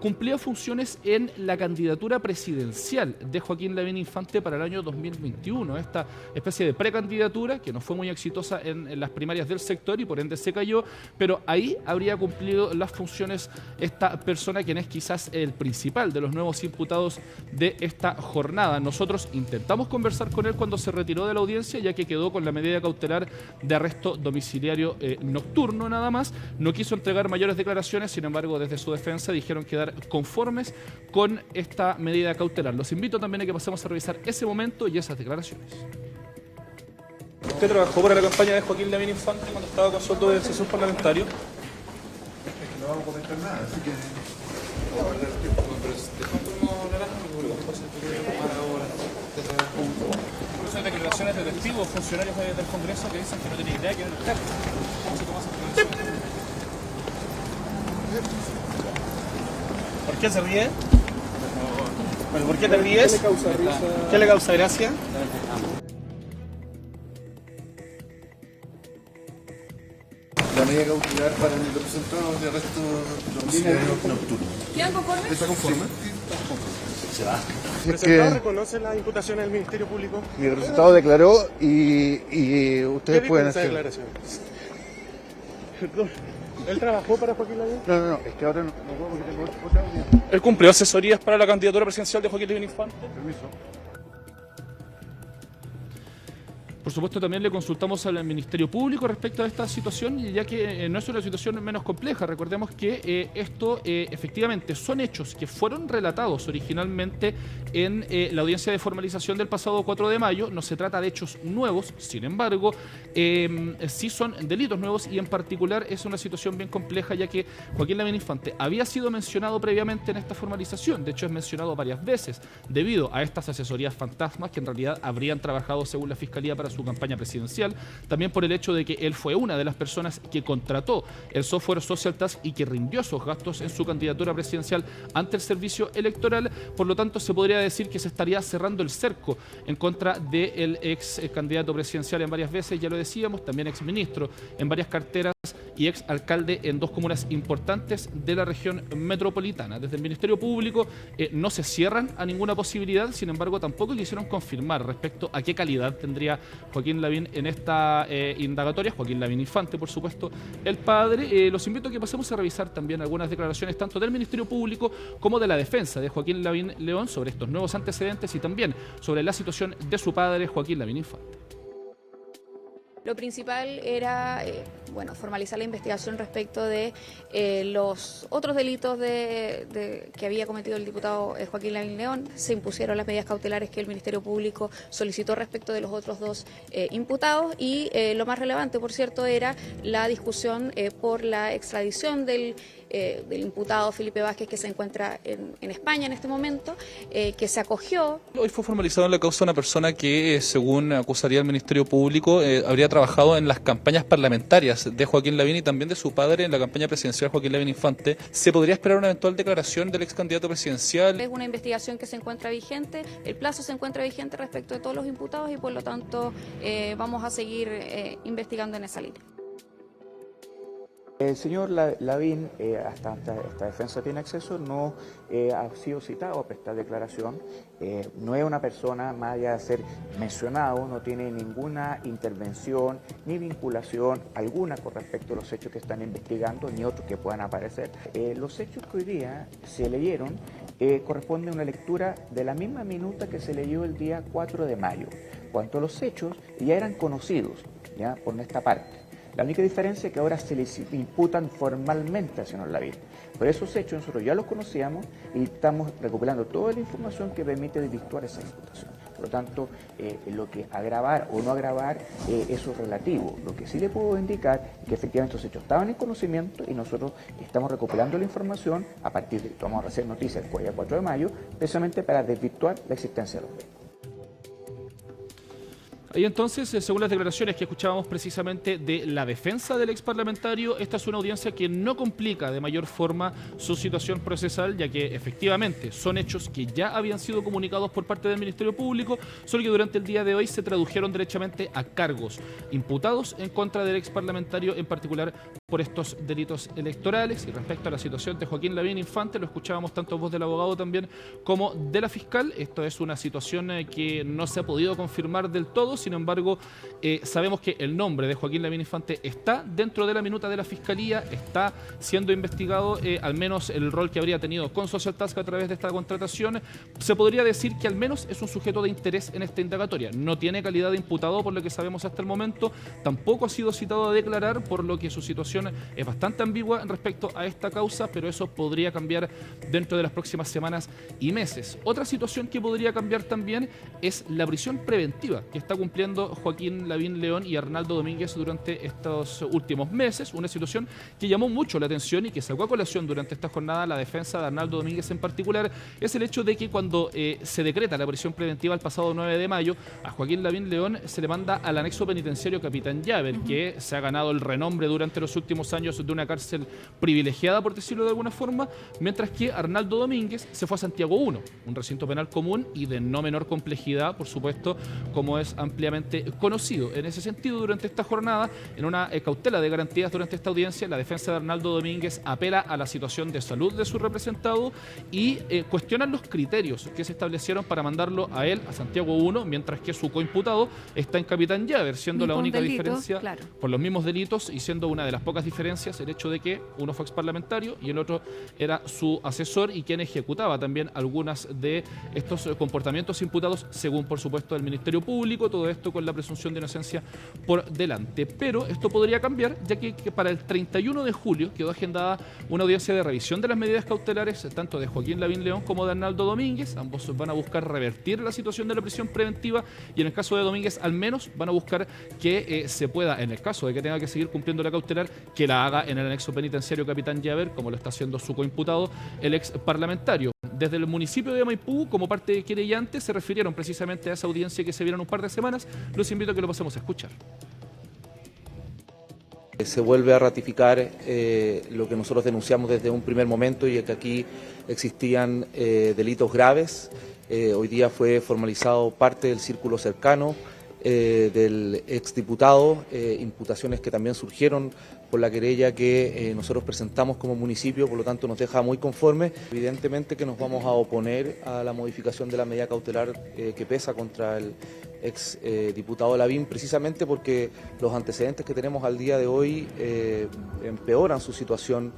cumplía funciones en la candidatura presidencial de Joaquín Lavín Infante para el año 2021. Esta especie de precandidatura que no fue muy exitosa en las primarias del sector y por ende se cayó, pero ahí habría cumplido las funciones esta persona, quien es quizás el principal de los nuevos imputados de esta jornada. Nosotros intentamos conversar con él cuando se retiró de la audiencia, ya que quedó con la medida cautelar de arresto domiciliario nocturno nada más. No quiso entregar mayores declaraciones, sin embargo, desde su defensa dijeron quedar conformes con esta medida cautelar. Los invito también a que pasemos a revisar ese momento y esas declaraciones. ¿Usted trabajó para la campaña de Joaquín Lavín Infante cuando estaba con sueldo de asesor parlamentario? Es que no vamos a comentar nada, así que... Hay declaraciones de testigos, funcionarios del Congreso que dicen que no tienen idea que era el cargo. ¿Cómo se toma esa declaración? ¿Por qué se ríe? Bueno, ¿por qué te ríes? ¿Qué le causa risa? ¿Qué le causa gracia? La medida cautelar para el representante de arresto domiciliario nocturno. ¿Quedan conformes? ¿Está conforme? Se va. ¿El representado reconoce las imputaciones del Ministerio Público? Mi representado declaró y ustedes pueden hacer... declaraciones? Perdón. ¿Él trabajó para Joaquín Lavín? No, es que ahora no puedo porque tengo otra audiencia. ¿Él cumplió asesorías para la candidatura presidencial de Joaquín Lavín Infante? Permiso. Por supuesto, también le consultamos al Ministerio Público respecto a esta situación, ya que no es una situación menos compleja. Recordemos que esto efectivamente son hechos que fueron relatados originalmente en la audiencia de formalización del pasado 4 de mayo. No se trata de hechos nuevos, sin embargo, sí son delitos nuevos y en particular es una situación bien compleja, ya que Joaquín Lavín Infante había sido mencionado previamente en esta formalización. De hecho, es mencionado varias veces debido a estas asesorías fantasmas que en realidad habrían trabajado según la Fiscalía para su campaña presidencial, también por el hecho de que él fue una de las personas que contrató el software Social Task y que rindió esos gastos en su candidatura presidencial ante el servicio electoral. Por lo tanto, se podría decir que se estaría cerrando el cerco en contra del ex candidato presidencial en varias veces, ya lo decíamos, también ex ministro en varias carteras y exalcalde en 2 comunas importantes de la región metropolitana. Desde el Ministerio Público no se cierran a ninguna posibilidad, sin embargo tampoco quisieron confirmar respecto a qué calidad tendría Joaquín Lavín en esta indagatoria, Joaquín Lavín Infante, por supuesto, el padre. Los invito a que pasemos a revisar también algunas declaraciones tanto del Ministerio Público como de la defensa de Joaquín Lavín León sobre estos nuevos antecedentes y también sobre la situación de su padre, Joaquín Lavín Infante. Lo principal era formalizar la investigación respecto de los otros delitos que había cometido el diputado Joaquín Lavín León. Se impusieron las medidas cautelares que el Ministerio Público solicitó respecto de los otros 2 imputados y lo más relevante, por cierto, era la discusión por la extradición del imputado Felipe Vázquez, que se encuentra en España en este momento, que se acogió. Hoy fue formalizado en la causa una persona que, según acusaría el Ministerio Público, habría trabajado en las campañas parlamentarias de Joaquín Lavín y también de su padre en la campaña presidencial Joaquín Lavín Infante. ¿Se podría esperar una eventual declaración del ex candidato presidencial? Es una investigación que se encuentra vigente, el plazo se encuentra vigente respecto de todos los imputados y por lo tanto vamos a seguir investigando en esa línea. El señor Lavín, hasta esta defensa tiene acceso, no ha sido citado a prestar declaración, no es una persona, más allá de ser mencionado, no tiene ninguna intervención ni vinculación alguna con respecto a los hechos que están investigando, ni otros que puedan aparecer. Los hechos que hoy día se leyeron corresponden a una lectura de la misma minuta que se leyó el día 4 de mayo, cuando los hechos ya eran conocidos, ya por nuestra parte. La única diferencia es que ahora se les imputan formalmente al señor Lavín. Pero esos hechos nosotros ya los conocíamos y estamos recopilando toda la información que permite desvirtuar esa imputación. Por lo tanto, lo que agravar o no agravar, eso es relativo. Lo que sí le puedo indicar es que efectivamente estos hechos estaban en conocimiento y nosotros estamos recopilando la información a partir de, vamos a hacer noticias el día 4 de mayo, precisamente para desvirtuar la existencia de los hechos. Ahí entonces, según las declaraciones que escuchábamos precisamente de la defensa del ex parlamentario, esta es una audiencia que no complica de mayor forma su situación procesal, ya que efectivamente son hechos que ya habían sido comunicados por parte del Ministerio Público, solo que durante el día de hoy se tradujeron derechamente a cargos imputados en contra del ex parlamentario, en particular por estos delitos electorales. Y respecto a la situación de Joaquín Lavín Infante, lo escuchábamos tanto voz del abogado también como de la fiscal. Esto es una situación que no se ha podido confirmar del todo. Sin embargo, sabemos que el nombre de Joaquín Lavín Infante está dentro de la minuta de la Fiscalía, está siendo investigado, al menos el rol que habría tenido con Social Task a través de esta contratación. Se podría decir que al menos es un sujeto de interés en esta indagatoria. No tiene calidad de imputado por lo que sabemos hasta el momento, tampoco ha sido citado a declarar, por lo que su situación es bastante ambigua respecto a esta causa, pero eso podría cambiar dentro de las próximas semanas y meses. Otra situación que podría cambiar también es la prisión preventiva que está cumpliendo Joaquín Lavín León y Arnaldo Domínguez durante estos últimos meses, una situación que llamó mucho la atención y que sacó a colación durante esta jornada la defensa de Arnaldo Domínguez en particular, es el hecho de que cuando se decreta la prisión preventiva el pasado 9 de mayo, a Joaquín Lavín León se le manda al anexo penitenciario Capitán Llaver, que se ha ganado el renombre durante los últimos años de una cárcel privilegiada, por decirlo de alguna forma, mientras que Arnaldo Domínguez se fue a Santiago 1, un recinto penal común y de no menor complejidad, por supuesto, como es ampliamente conocido. En ese sentido, durante esta jornada, en una cautela de garantías durante esta audiencia, la defensa de Arnaldo Domínguez apela a la situación de salud de su representado y cuestionan los criterios que se establecieron para mandarlo a él a Santiago 1, mientras que su coimputado está en Capitán Llaver, siendo la única diferencia, claro, por los mismos delitos y siendo una de las pocas diferencias el hecho de que uno fue exparlamentario y el otro era su asesor y quien ejecutaba también algunas de estos comportamientos imputados, según por supuesto el Ministerio Público, todo esto con la presunción de inocencia por delante. Pero esto podría cambiar, ya que para el 31 de julio quedó agendada una audiencia de revisión de las medidas cautelares, tanto de Joaquín Lavín León como de Arnaldo Domínguez. Ambos van a buscar revertir la situación de la prisión preventiva y en el caso de Domínguez al menos van a buscar que se pueda, en el caso de que tenga que seguir cumpliendo la cautelar, que la haga en el anexo penitenciario Capitán Llaver, como lo está haciendo su coimputado, el ex parlamentario. Desde el municipio de Maipú, como parte de querellante, se refirieron precisamente a esa audiencia que se viera en un par de semanas. Los invito a que lo pasemos a escuchar. Se vuelve a ratificar lo que nosotros denunciamos desde un primer momento, y es que aquí existían delitos graves. Hoy día fue formalizado parte del círculo cercano del exdiputado, imputaciones que también surgieron por la querella que nosotros presentamos como municipio, por lo tanto nos deja muy conformes. Evidentemente que nos vamos a oponer a la modificación de la medida cautelar que pesa contra el exdiputado Lavín, precisamente porque los antecedentes que tenemos al día de hoy empeoran su situación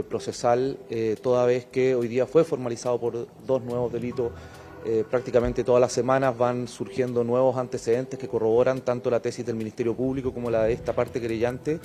procesal, toda vez que hoy día fue formalizado por 2 nuevos delitos. Prácticamente todas las semanas van surgiendo nuevos antecedentes que corroboran tanto la tesis del Ministerio Público como la de esta parte querellante.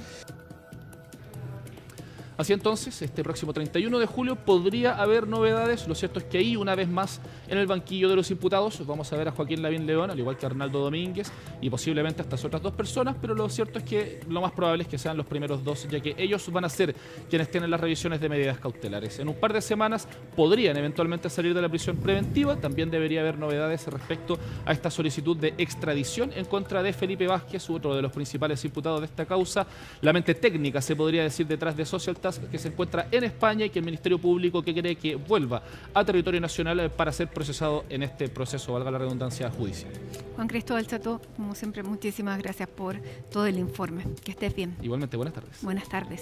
Así entonces, este próximo 31 de julio podría haber novedades. Lo cierto es que ahí, una vez más, en el banquillo de los imputados, vamos a ver a Joaquín Lavín León, al igual que a Arnaldo Domínguez, y posiblemente a estas otras 2 personas, pero lo cierto es que lo más probable es que sean los primeros 2, ya que ellos van a ser quienes tienen las revisiones de medidas cautelares. En un par de semanas podrían eventualmente salir de la prisión preventiva. También debería haber novedades respecto a esta solicitud de extradición en contra de Felipe Vázquez, otro de los principales imputados de esta causa. La mente técnica, se podría decir, detrás de Social Task, que se encuentra en España y que el Ministerio Público que cree que vuelva a territorio nacional para ser procesado en este proceso, valga la redundancia, judicial. Juan Cristóbal Chato, como siempre, muchísimas gracias por todo el informe. Que estés bien. Igualmente, buenas tardes. Buenas tardes.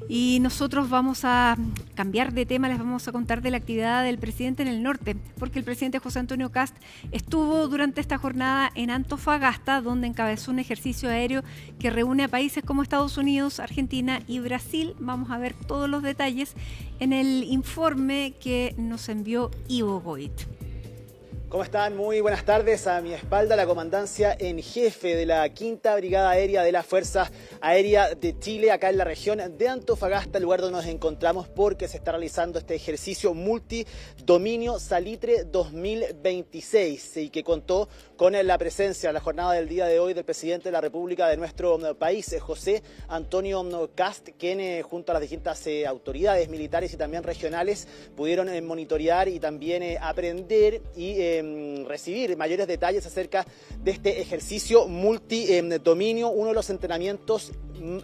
Y nosotros vamos a cambiar de tema, les vamos a contar de la actividad del presidente en el norte, porque el presidente José Antonio Kast estuvo durante esta jornada en Antofagasta, donde encabezó un ejercicio aéreo que reúne a países como Estados Unidos, Argentina y Brasil. Vamos a ver todos los detalles en el informe que nos envió Ivo Goit. ¿Cómo están? Muy buenas tardes. A mi espalda la comandancia en jefe de la 5ª Brigada Aérea de la Fuerza Aérea de Chile, acá en la región de Antofagasta, lugar donde nos encontramos porque se está realizando este ejercicio multidominio Salitre 2026 y que contó con la presencia en la jornada del día de hoy del presidente de la República de nuestro país, José Antonio Kast, quien junto a las distintas autoridades militares y también regionales pudieron monitorear y también aprender y recibir mayores detalles acerca de este ejercicio multidominio, uno de los entrenamientos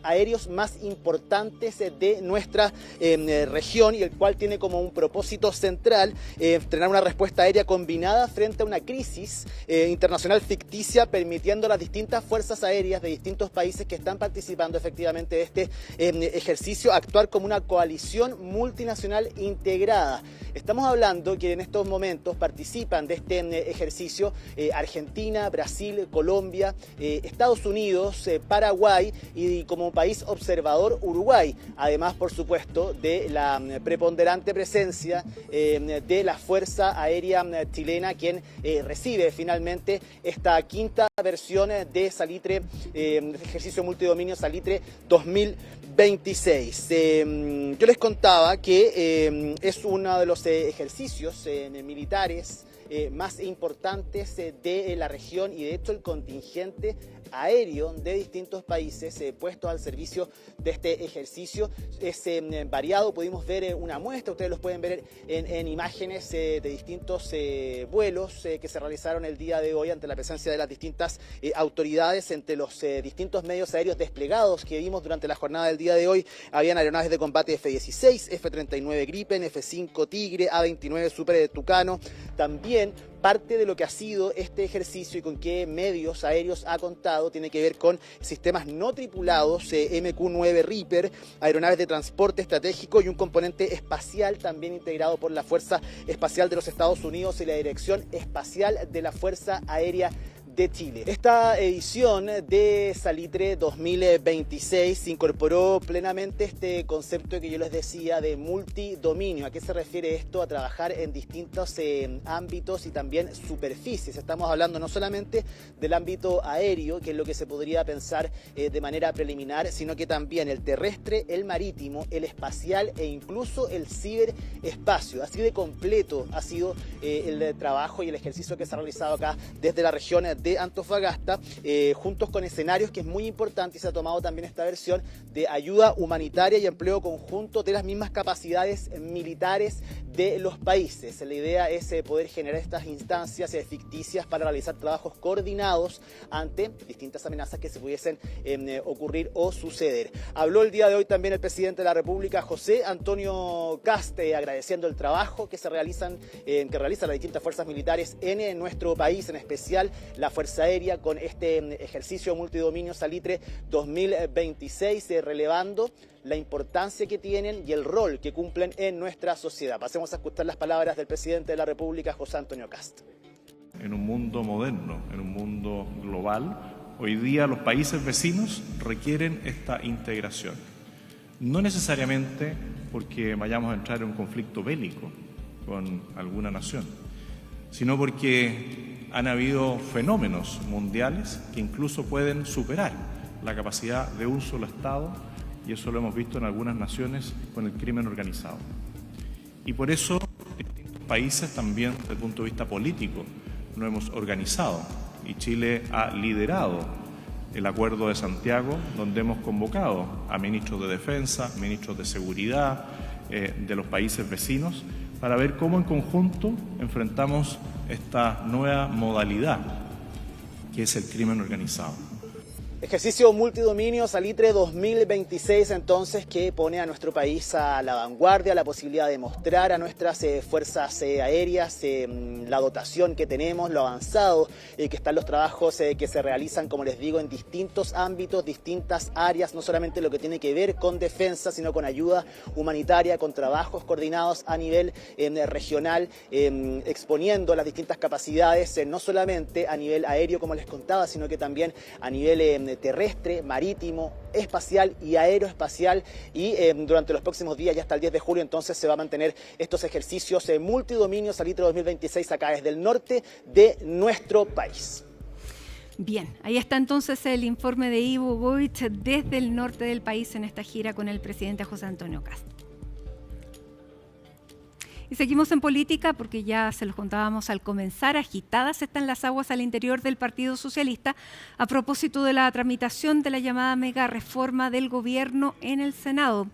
aéreos más importantes de nuestra región y el cual tiene como un propósito central entrenar una respuesta aérea combinada frente a una crisis internacional ficticia, permitiendo a las distintas fuerzas aéreas de distintos países que están participando efectivamente de este ejercicio actuar como una coalición multinacional integrada. Estamos hablando que en estos momentos participan de este ejercicio Argentina, Brasil, Colombia, Estados Unidos, Paraguay y como país observador Uruguay. Además, por supuesto, de la preponderante presencia de la Fuerza Aérea Chilena, quien recibe finalmente esta 5ª versión de Salitre, ejercicio multidominio Salitre 2026. Yo les contaba que es uno de los ejercicios militares más importantes de la región y de hecho el contingente aéreo de distintos países puestos al servicio de este ejercicio es variado. Pudimos ver una muestra, ustedes los pueden ver en imágenes de distintos vuelos que se realizaron el día de hoy ante la presencia de las distintas autoridades. Entre los distintos medios aéreos desplegados que vimos durante la jornada del día de hoy, habían aeronaves de combate F-16, F-39 Gripen, F-5 Tigre, A-29 Super Tucano. También parte de lo que ha sido este ejercicio y con qué medios aéreos ha contado tiene que ver con sistemas no tripulados, MQ-9 Reaper, aeronaves de transporte estratégico y un componente espacial también integrado por la Fuerza Espacial de los Estados Unidos y la Dirección Espacial de la Fuerza Aérea de Chile. Esta edición de Salitre 2026 incorporó plenamente este concepto que yo les decía de multidominio. ¿A qué se refiere esto? A trabajar en distintos ámbitos y también superficies. Estamos hablando no solamente del ámbito aéreo, que es lo que se podría pensar de manera preliminar, sino que también el terrestre, el marítimo, el espacial e incluso el ciberespacio. Así de completo ha sido el trabajo y el ejercicio que se ha realizado acá desde la región de Antofagasta, juntos con escenarios que es muy importante y se ha tomado también esta versión de ayuda humanitaria y empleo conjunto de las mismas capacidades militares de los países. La idea es poder generar estas instancias ficticias para realizar trabajos coordinados ante distintas amenazas que se pudiesen ocurrir o suceder. Habló el día de hoy también el presidente de la República, José Antonio Kast, agradeciendo el trabajo que realizan las distintas fuerzas militares en nuestro país, en especial la Fuerza Aérea, con este ejercicio multidominio Salitre 2026, relevando la importancia que tienen y el rol que cumplen en nuestra sociedad. Pasemos a escuchar las palabras del presidente de la República, José Antonio Kast. En un mundo moderno, en un mundo global, hoy día los países vecinos requieren esta integración. No necesariamente porque vayamos a entrar en un conflicto bélico con alguna nación, sino porque han habido fenómenos mundiales que incluso pueden superar la capacidad de un solo Estado, y eso lo hemos visto en algunas naciones con el crimen organizado. Y por eso distintos países también desde el punto de vista político nos hemos organizado, y Chile ha liderado el Acuerdo de Santiago, donde hemos convocado a ministros de Defensa, ministros de Seguridad de los países vecinos, para ver cómo en conjunto enfrentamos esta nueva modalidad que es el crimen organizado. Ejercicio multidominio Salitre 2026, entonces, que pone a nuestro país a la vanguardia, la posibilidad de mostrar a nuestras fuerzas aéreas la dotación que tenemos, lo avanzado que están los trabajos que se realizan, como les digo, en distintos ámbitos, distintas áreas, no solamente lo que tiene que ver con defensa, sino con ayuda humanitaria, con trabajos coordinados a nivel regional, exponiendo las distintas capacidades, no solamente a nivel aéreo, como les contaba, sino que también a nivel terrestre, marítimo, espacial y aeroespacial, y durante los próximos días, ya hasta el 10 de julio, entonces se va a mantener estos ejercicios multidominio Salitre 2026 acá desde el norte de nuestro país. Bien, ahí está entonces el informe de Ivo Goich desde el norte del país en esta gira con el presidente José Antonio Kast. Y seguimos en política porque ya se los contábamos al comenzar, agitadas están las aguas al interior del Partido Socialista a propósito de la tramitación de la llamada mega reforma del gobierno en el Senado.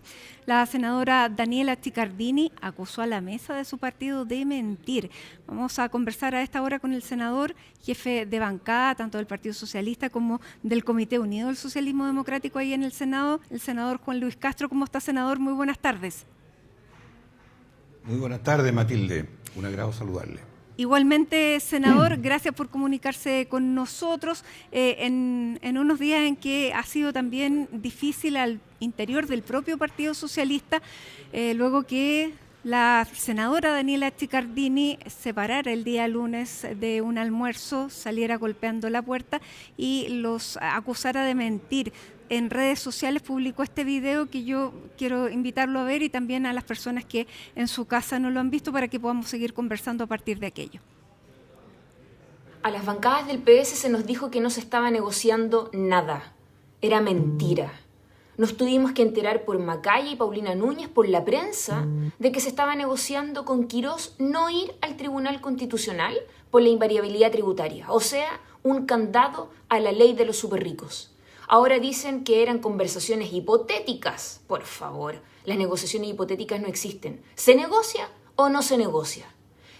La senadora Daniela Chiccardini acusó a la mesa de su partido de mentir. Vamos a conversar a esta hora con el senador, jefe de bancada, tanto del Partido Socialista como del Comité Unido del Socialismo Democrático ahí en el Senado, el senador Juan Luis Castro. ¿Cómo está, senador? Muy buenas tardes. Muy buenas tardes, Matilde. Un agrado saludarle. Igualmente, senador, gracias por comunicarse con nosotros en unos días en que ha sido también difícil al interior del propio Partido Socialista, luego que la senadora Daniela Chiccardini se parara el día lunes de un almuerzo, saliera golpeando la puerta y los acusara de mentir. En redes sociales publicó este video que yo quiero invitarlo a ver, y también a las personas que en su casa no lo han visto, para que podamos seguir conversando a partir de aquello. A las bancadas del PS se nos dijo que no se estaba negociando nada. Era mentira. Nos tuvimos que enterar por Macaya y Paulina Núñez, por la prensa, de que se estaba negociando con Quirós no ir al Tribunal Constitucional por la invariabilidad tributaria, o sea, un candado a la ley de los superricos. Ahora dicen que eran conversaciones hipotéticas. Por favor, las negociaciones hipotéticas no existen. ¿Se negocia o no se negocia?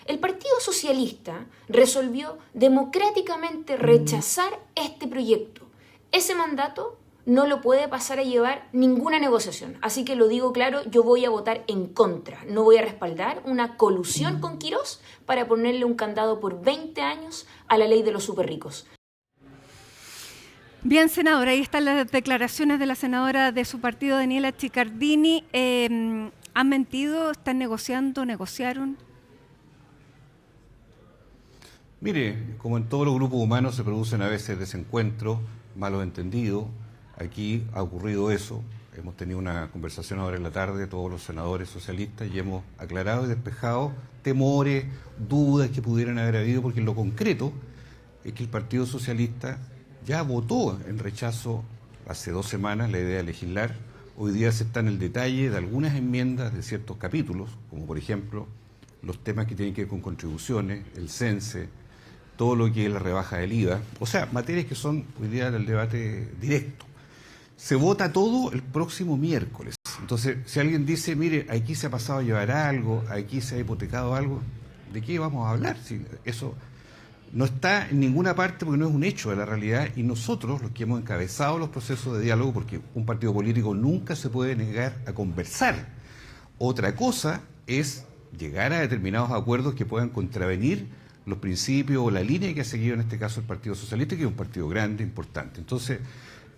El Partido Socialista resolvió democráticamente rechazar este proyecto. Ese mandato no lo puede pasar a llevar ninguna negociación. Así que lo digo claro, yo voy a votar en contra. No voy a respaldar una colusión con Quirós para ponerle un candado por 20 años a la ley de los superricos. Bien, senadora, ahí están las declaraciones de la senadora de su partido, Daniela Chiccardini. ¿Han mentido? ¿Están negociando? ¿Negociaron? Mire, como en todos los grupos humanos se producen a veces desencuentros, malos entendidos. Aquí ha ocurrido eso. Hemos tenido una conversación ahora en la tarde, todos los senadores socialistas, y hemos aclarado y despejado temores, dudas que pudieran haber habido, porque en lo concreto es que el Partido Socialista ya votó en rechazo hace 2 semanas la idea de legislar. Hoy día se está en el detalle de algunas enmiendas de ciertos capítulos, como por ejemplo los temas que tienen que ver con contribuciones, el CENSE, todo lo que es la rebaja del IVA, o sea, materias que son hoy día del debate directo. Se vota todo el próximo miércoles Entonces, si alguien dice, mire, aquí se ha pasado a llevar algo, aquí se ha hipotecado algo, ¿de qué vamos a hablar? Si eso no está en ninguna parte porque no es un hecho de la realidad, y nosotros, los que hemos encabezado los procesos de diálogo, porque un partido político nunca se puede negar a conversar. Otra cosa es llegar a determinados acuerdos que puedan contravenir los principios o la línea que ha seguido en este caso el Partido Socialista, que es un partido grande, importante. Entonces,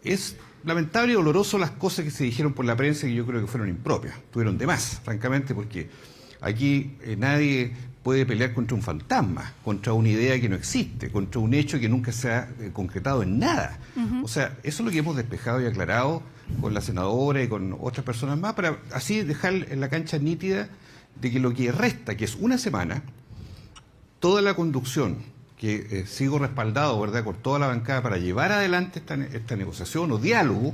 es lamentable y doloroso las cosas que se dijeron por la prensa, que yo creo que fueron impropias, tuvieron de más, francamente, porque aquí nadie puede pelear contra un fantasma, contra una idea que no existe, contra un hecho que nunca se ha concretado en nada. O sea, eso es lo que hemos despejado y aclarado con la senadora y con otras personas más, para así dejar en la cancha nítida de que lo que resta, que es una semana, toda la conducción que sigo respaldado, ¿verdad?, por toda la bancada para llevar adelante esta negociación o diálogo,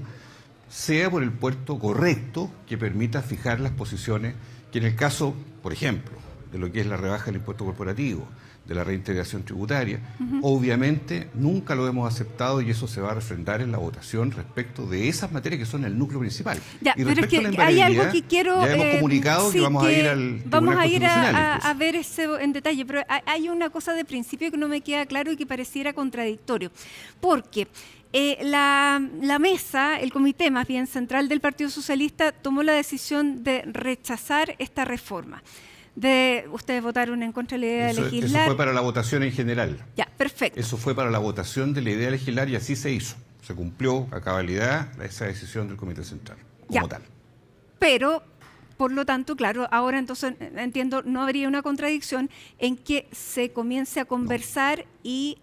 sea por el puerto correcto que permita fijar las posiciones que en el caso, por ejemplo, de lo que es la rebaja del impuesto corporativo, de la reintegración tributaria, obviamente nunca lo hemos aceptado y eso se va a refrendar en la votación respecto de esas materias que son el núcleo principal. Ya, y pero es que hay algo que quiero... ya hemos comunicado que vamos a ir al Vamos a ir a ver eso en detalle, pero hay una cosa de principio que no me queda claro y que pareciera contradictorio, porque... la mesa, el comité más bien central del Partido Socialista tomó la decisión de rechazar esta reforma. Ustedes votaron en contra de la idea de legislar. Eso fue para la votación en general. Ya, perfecto. Eso fue para la votación de la idea de legislar y así se hizo. Se cumplió a cabalidad esa decisión del comité central, como tal. Pero, por lo tanto, claro, ahora entonces entiendo, no habría una contradicción en que se comience a conversar y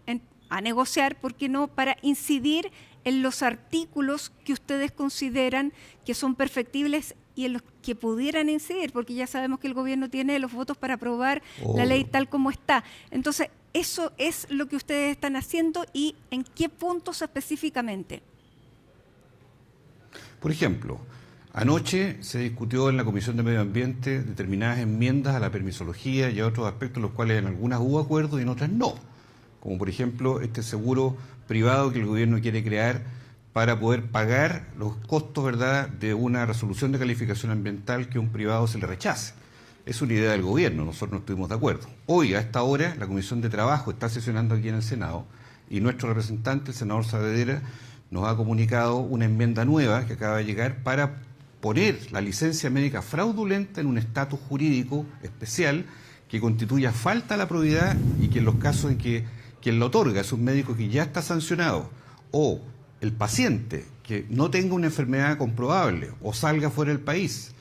a negociar, ¿por qué no?, para incidir en los artículos que ustedes consideran que son perfectibles y en los que pudieran incidir, porque ya sabemos que el gobierno tiene los votos para aprobar la ley tal como está. Entonces, eso es lo que ustedes están haciendo y en qué puntos específicamente. Por ejemplo, anoche se discutió en la Comisión de Medio Ambiente determinadas enmiendas a la permisología y a otros aspectos, los cuales en algunas hubo acuerdo y en otras no. Como por ejemplo este seguro privado que el gobierno quiere crear para poder pagar los costos, ¿verdad?, de una resolución de calificación ambiental que a un privado se le rechace. Es una idea del gobierno, nosotros no estuvimos de acuerdo. Hoy, a esta hora, la Comisión de Trabajo está sesionando aquí en el Senado y nuestro representante, el senador Saavedra, nos ha comunicado una enmienda nueva que acaba de llegar para poner la licencia médica fraudulenta en un estatus jurídico especial que constituya falta a la probidad y que en los casos en que quien lo otorga es un médico que ya está sancionado o el paciente que no tenga una enfermedad comprobable o salga fuera del país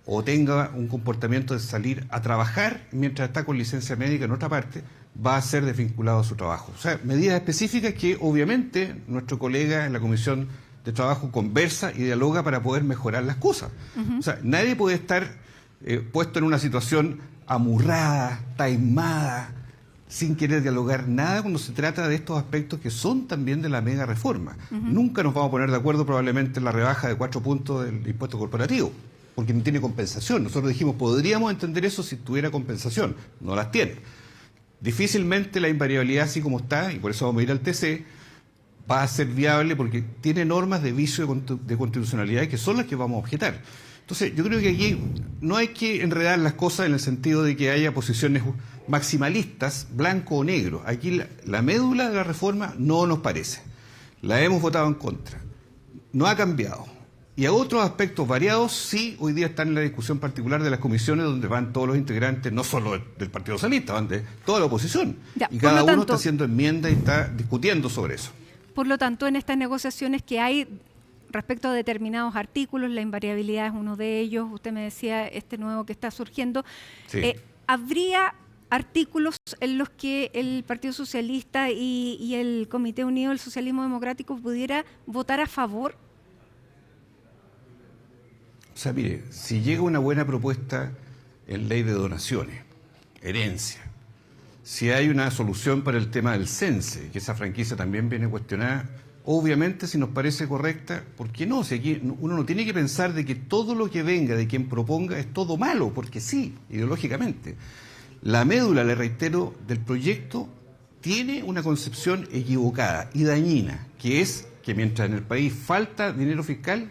o tenga un comportamiento de salir a trabajar mientras está con licencia médica en otra parte, va a ser desvinculado a su trabajo. O sea, medidas específicas que obviamente nuestro colega en la Comisión de Trabajo conversa y dialoga para poder mejorar las cosas. O sea, nadie puede estar puesto en una situación amurrada, taimada, sin querer dialogar nada cuando se trata de estos aspectos que son también de la mega reforma. Nunca nos vamos a poner de acuerdo probablemente en la rebaja de 4 puntos del impuesto corporativo, porque no tiene compensación. Nosotros dijimos, podríamos entender eso si tuviera compensación, no las tiene. Difícilmente la invariabilidad así como está, y por eso vamos a ir al TC, va a ser viable porque tiene normas de vicio de constitucionalidad que son las que vamos a objetar. Entonces, yo creo que aquí no hay que enredar las cosas en el sentido de que haya posiciones maximalistas, blanco o negro. Aquí la médula de la reforma no nos parece. La hemos votado en contra. No ha cambiado. Y a otros aspectos variados, sí, hoy día están en la discusión particular de las comisiones donde van todos los integrantes, no solo del Partido Socialista, van de toda la oposición. Ya, y cada uno está haciendo enmiendas y está discutiendo sobre eso. Por lo tanto, en estas negociaciones que hay respecto a determinados artículos, la invariabilidad es uno de ellos, usted me decía este nuevo que está surgiendo, sí. ¿Habría artículos en los que el Partido Socialista y el Comité Unido del Socialismo Democrático pudiera votar a favor? O sea, mire, si llega una buena propuesta en ley de donaciones, herencia, si hay una solución para el tema del CENSE, que esa franquicia también viene cuestionada, obviamente, si nos parece correcta, ¿por qué no? Si aquí uno no tiene que pensar de que todo lo que venga de quien proponga es todo malo, porque sí, ideológicamente. La médula, le reitero, del proyecto tiene una concepción equivocada y dañina, que es que mientras en el país falta dinero fiscal,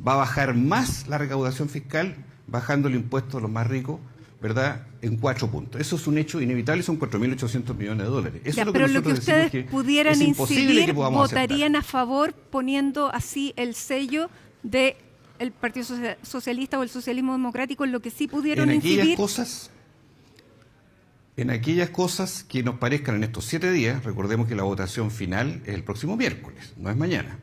va a bajar más la recaudación fiscal, bajando el impuesto a los más ricos, ¿verdad?, en 4 puntos. Eso es un hecho inevitable, son 4.800 millones de dólares. Eso es lo que pero lo que nosotros ustedes pudieran incidir, votarían aceptar. a favor poniendo así el sello de el Partido Socialista o el Socialismo Democrático, en lo que sí pudieron incidir. En aquellas cosas que nos parezcan en estos 7 días, recordemos que la votación final es el próximo miércoles, no es mañana.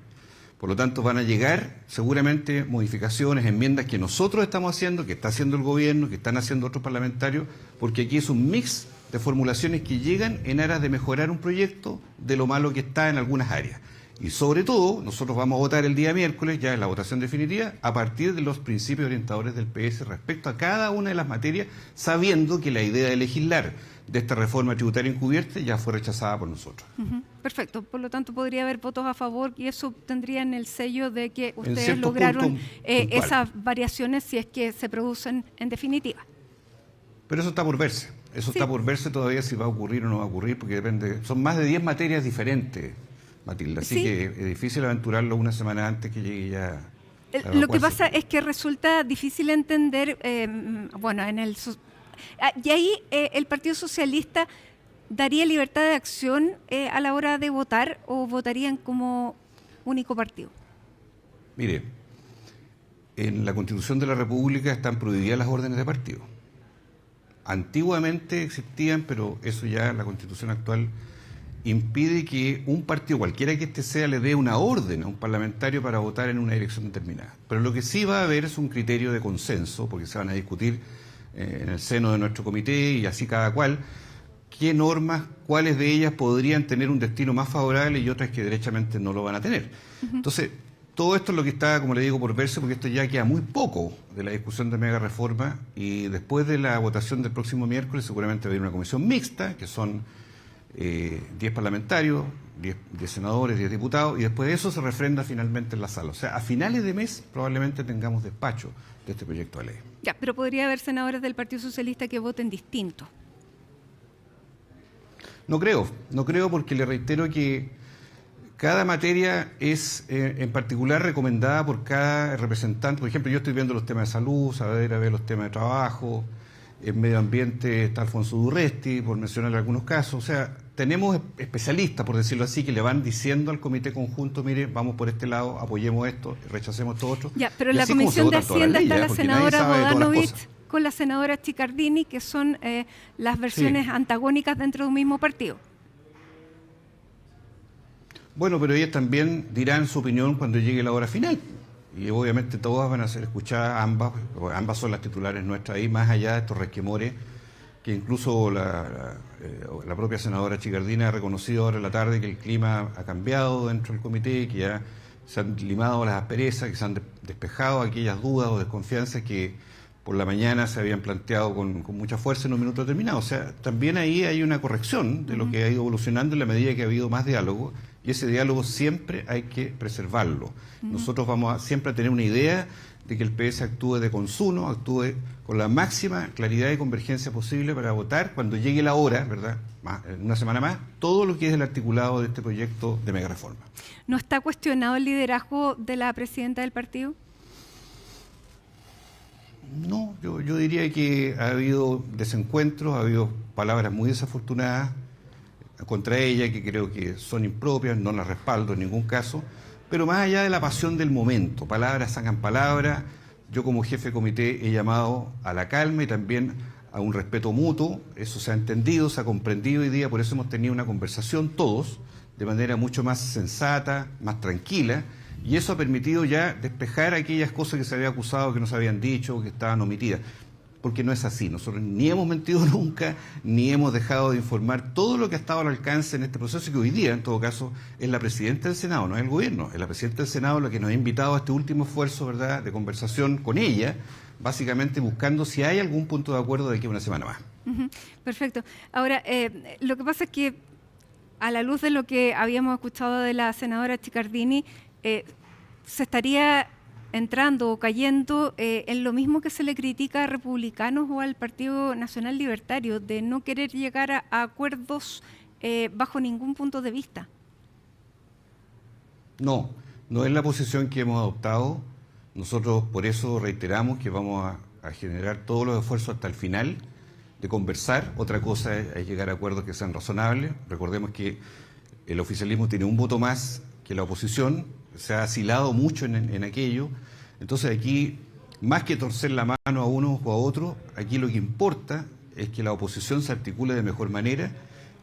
Por lo tanto, van a llegar seguramente modificaciones, enmiendas que nosotros estamos haciendo, que está haciendo el gobierno, que están haciendo otros parlamentarios, porque aquí es un mix de formulaciones que llegan en aras de mejorar un proyecto de lo malo que está en algunas áreas. Y sobre todo, nosotros vamos a votar el día miércoles, ya en la votación definitiva, a partir de los principios orientadores del PS respecto a cada una de las materias, sabiendo que la idea de legislar de esta reforma tributaria encubierta ya fue rechazada por nosotros. Perfecto, por lo tanto podría haber votos a favor y eso tendrían el sello de que ustedes lograron esas variaciones si es que se producen en definitiva. Pero eso está por verse, está por verse todavía si va a ocurrir o no va a ocurrir, porque depende, son más de 10 materias diferentes, Matilda, así que es difícil aventurarlo una semana antes que llegue ya. Lo que pasa es que resulta difícil entender, y ahí el Partido Socialista daría libertad de acción a la hora de votar o votarían como único partido. Mire, en la Constitución de la República están prohibidas las órdenes de partido. Antiguamente existían, pero eso ya la Constitución actual impide que un partido, cualquiera que este sea, le dé una orden a un parlamentario para votar en una dirección determinada. Pero lo que sí va a haber es un criterio de consenso, porque se van a discutir en el seno de nuestro comité y así cada cual, qué normas, cuáles de ellas podrían tener un destino más favorable y otras que derechamente no lo van a tener. Entonces, todo esto es lo que está, como le digo, por verse, porque esto ya queda muy poco de la discusión de mega reforma y después de la votación del próximo miércoles seguramente va a haber una comisión mixta, que son 10 parlamentarios, 10 senadores, 10 diputados, y después de eso se refrenda finalmente en la sala. O sea, a finales de mes probablemente tengamos despacho de este proyecto de ley. Ya, pero podría haber senadores del Partido Socialista que voten distinto. No creo porque le reitero que cada materia es en particular recomendada por cada representante. Por ejemplo, yo estoy viendo los temas de salud, Saavedra ve los temas de trabajo, en medio ambiente está Alfonso Durresti, por mencionar algunos casos. O sea, tenemos especialistas, por decirlo así, que le van diciendo al comité conjunto, mire, vamos por este lado, apoyemos esto, rechacemos todo otro. Ya, pero en la Comisión de Hacienda está la senadora Bodanovich con la senadora Chicardini, que son las versiones antagónicas dentro de un mismo partido. Bueno, pero ellas también dirán su opinión cuando llegue la hora final. Y obviamente todas van a ser escuchadas, ambas son las titulares nuestras ahí, más allá de estos resquemores, que incluso la propia senadora Chicardini ha reconocido ahora en la tarde que el clima ha cambiado dentro del comité, que ya se han limado las asperezas, que se han despejado aquellas dudas o desconfianzas que por la mañana se habían planteado con mucha fuerza en un minuto determinado. O sea, también ahí hay una corrección de lo que ha ido evolucionando en la medida que ha habido más diálogo, y ese diálogo siempre hay que preservarlo. Nosotros vamos siempre a tener una idea de que el PS actúe de consuno, actúe con la máxima claridad y convergencia posible para votar cuando llegue la hora, ¿verdad?, en una semana más, todo lo que es el articulado de este proyecto de mega reforma. ¿No está cuestionado el liderazgo de la presidenta del partido? No, yo diría que ha habido desencuentros, ha habido palabras muy desafortunadas contra ella, que creo que son impropias, no las respaldo en ningún caso, pero más allá de la pasión del momento, palabras sacan palabras, yo como jefe de comité he llamado a la calma y también a un respeto mutuo, eso se ha entendido, se ha comprendido hoy día, por eso hemos tenido una conversación todos, de manera mucho más sensata, más tranquila, y eso ha permitido ya despejar aquellas cosas que se había acusado, que no se habían dicho, que estaban omitidas. Porque no es así, nosotros ni hemos mentido nunca, ni hemos dejado de informar todo lo que ha estado al alcance en este proceso, que hoy día, en todo caso, es la presidenta del Senado, no es el gobierno, es la presidenta del Senado la que nos ha invitado a este último esfuerzo, ¿verdad?, de conversación con ella, básicamente buscando si hay algún punto de acuerdo de aquí a una semana más. Perfecto. Ahora, lo que pasa es que, a la luz de lo que habíamos escuchado de la senadora Chicardini, se estaría entrando o cayendo en lo mismo que se le critica a republicanos o al Partido Nacional Libertario, de no querer llegar a acuerdos bajo ningún punto de vista. No es la posición que hemos adoptado. Nosotros por eso reiteramos que vamos a generar todos los esfuerzos hasta el final de conversar. Otra cosa es llegar a acuerdos que sean razonables. Recordemos que el oficialismo tiene un voto más que la oposición, se ha asilado mucho en aquello. Entonces aquí, más que torcer la mano a unos o a otros, aquí lo que importa es que la oposición se articule de mejor manera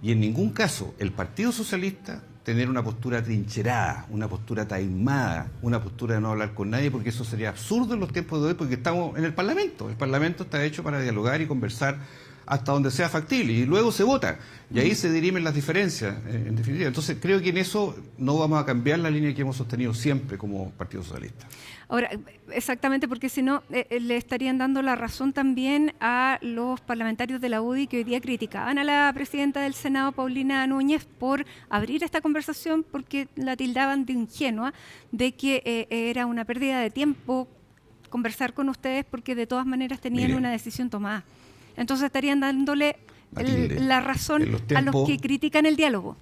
y en ningún caso el Partido Socialista tener una postura trincherada, una postura taimada, una postura de no hablar con nadie, porque eso sería absurdo en los tiempos de hoy, porque estamos en el Parlamento. El Parlamento está hecho para dialogar y conversar hasta donde sea factible, y luego se vota, y ahí se dirimen las diferencias, en definitiva. Entonces creo que en eso no vamos a cambiar la línea que hemos sostenido siempre como Partido Socialista. Ahora, exactamente, porque si no, le estarían dando la razón también a los parlamentarios de la UDI que hoy día criticaban a la presidenta del Senado, Paulina Núñez, por abrir esta conversación, porque la tildaban de ingenua, de que era una pérdida de tiempo conversar con ustedes, porque de todas maneras tenían una decisión tomada. Entonces estarían dándole la razón a los que critican el diálogo.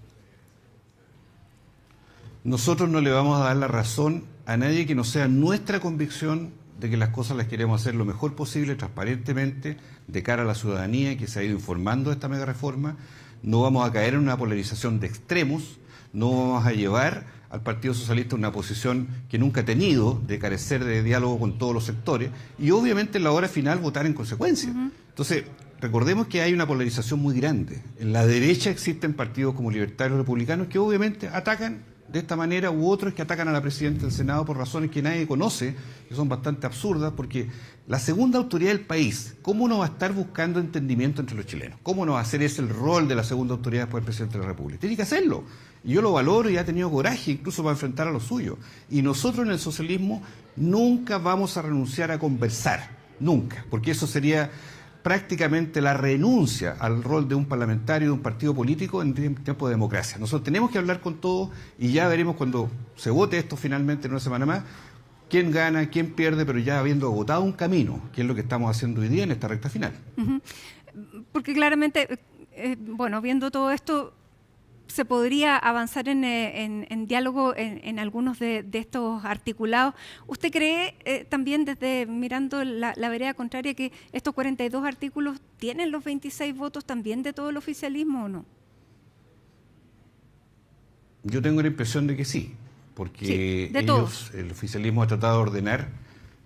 Nosotros no le vamos a dar la razón a nadie que no sea nuestra convicción de que las cosas las queremos hacer lo mejor posible, transparentemente, de cara a la ciudadanía que se ha ido informando de esta mega reforma. No vamos a caer en una polarización de extremos, no vamos a llevar al Partido Socialista una posición que nunca ha tenido, de carecer de diálogo con todos los sectores, y obviamente en la hora final votar en consecuencia. Entonces, recordemos que hay una polarización muy grande. En la derecha existen partidos como libertarios republicanos que obviamente atacan de esta manera, u otros que atacan a la presidenta del Senado por razones que nadie conoce, que son bastante absurdas, porque la segunda autoridad del país, ¿cómo no va a estar buscando entendimiento entre los chilenos? ¿Cómo no va a hacer ese el rol de la segunda autoridad después del presidente de la República? Tiene que hacerlo. Y yo lo valoro y ha tenido coraje incluso para enfrentar a los suyos. Y nosotros en el socialismo nunca vamos a renunciar a conversar, nunca, porque eso sería prácticamente la renuncia al rol de un parlamentario, de un partido político en tiempo de democracia. Nosotros tenemos que hablar con todos y ya veremos cuando se vote esto finalmente en una semana más, quién gana, quién pierde, pero ya habiendo agotado un camino, que es lo que estamos haciendo hoy día en esta recta final. Porque claramente, bueno, viendo todo esto, se podría avanzar en diálogo en algunos de estos articulados. ¿Usted cree también, desde mirando la vereda contraria, que estos 42 artículos tienen los 26 votos también de todo el oficialismo o no? Yo tengo la impresión de que sí, porque el oficialismo ha tratado de ordenar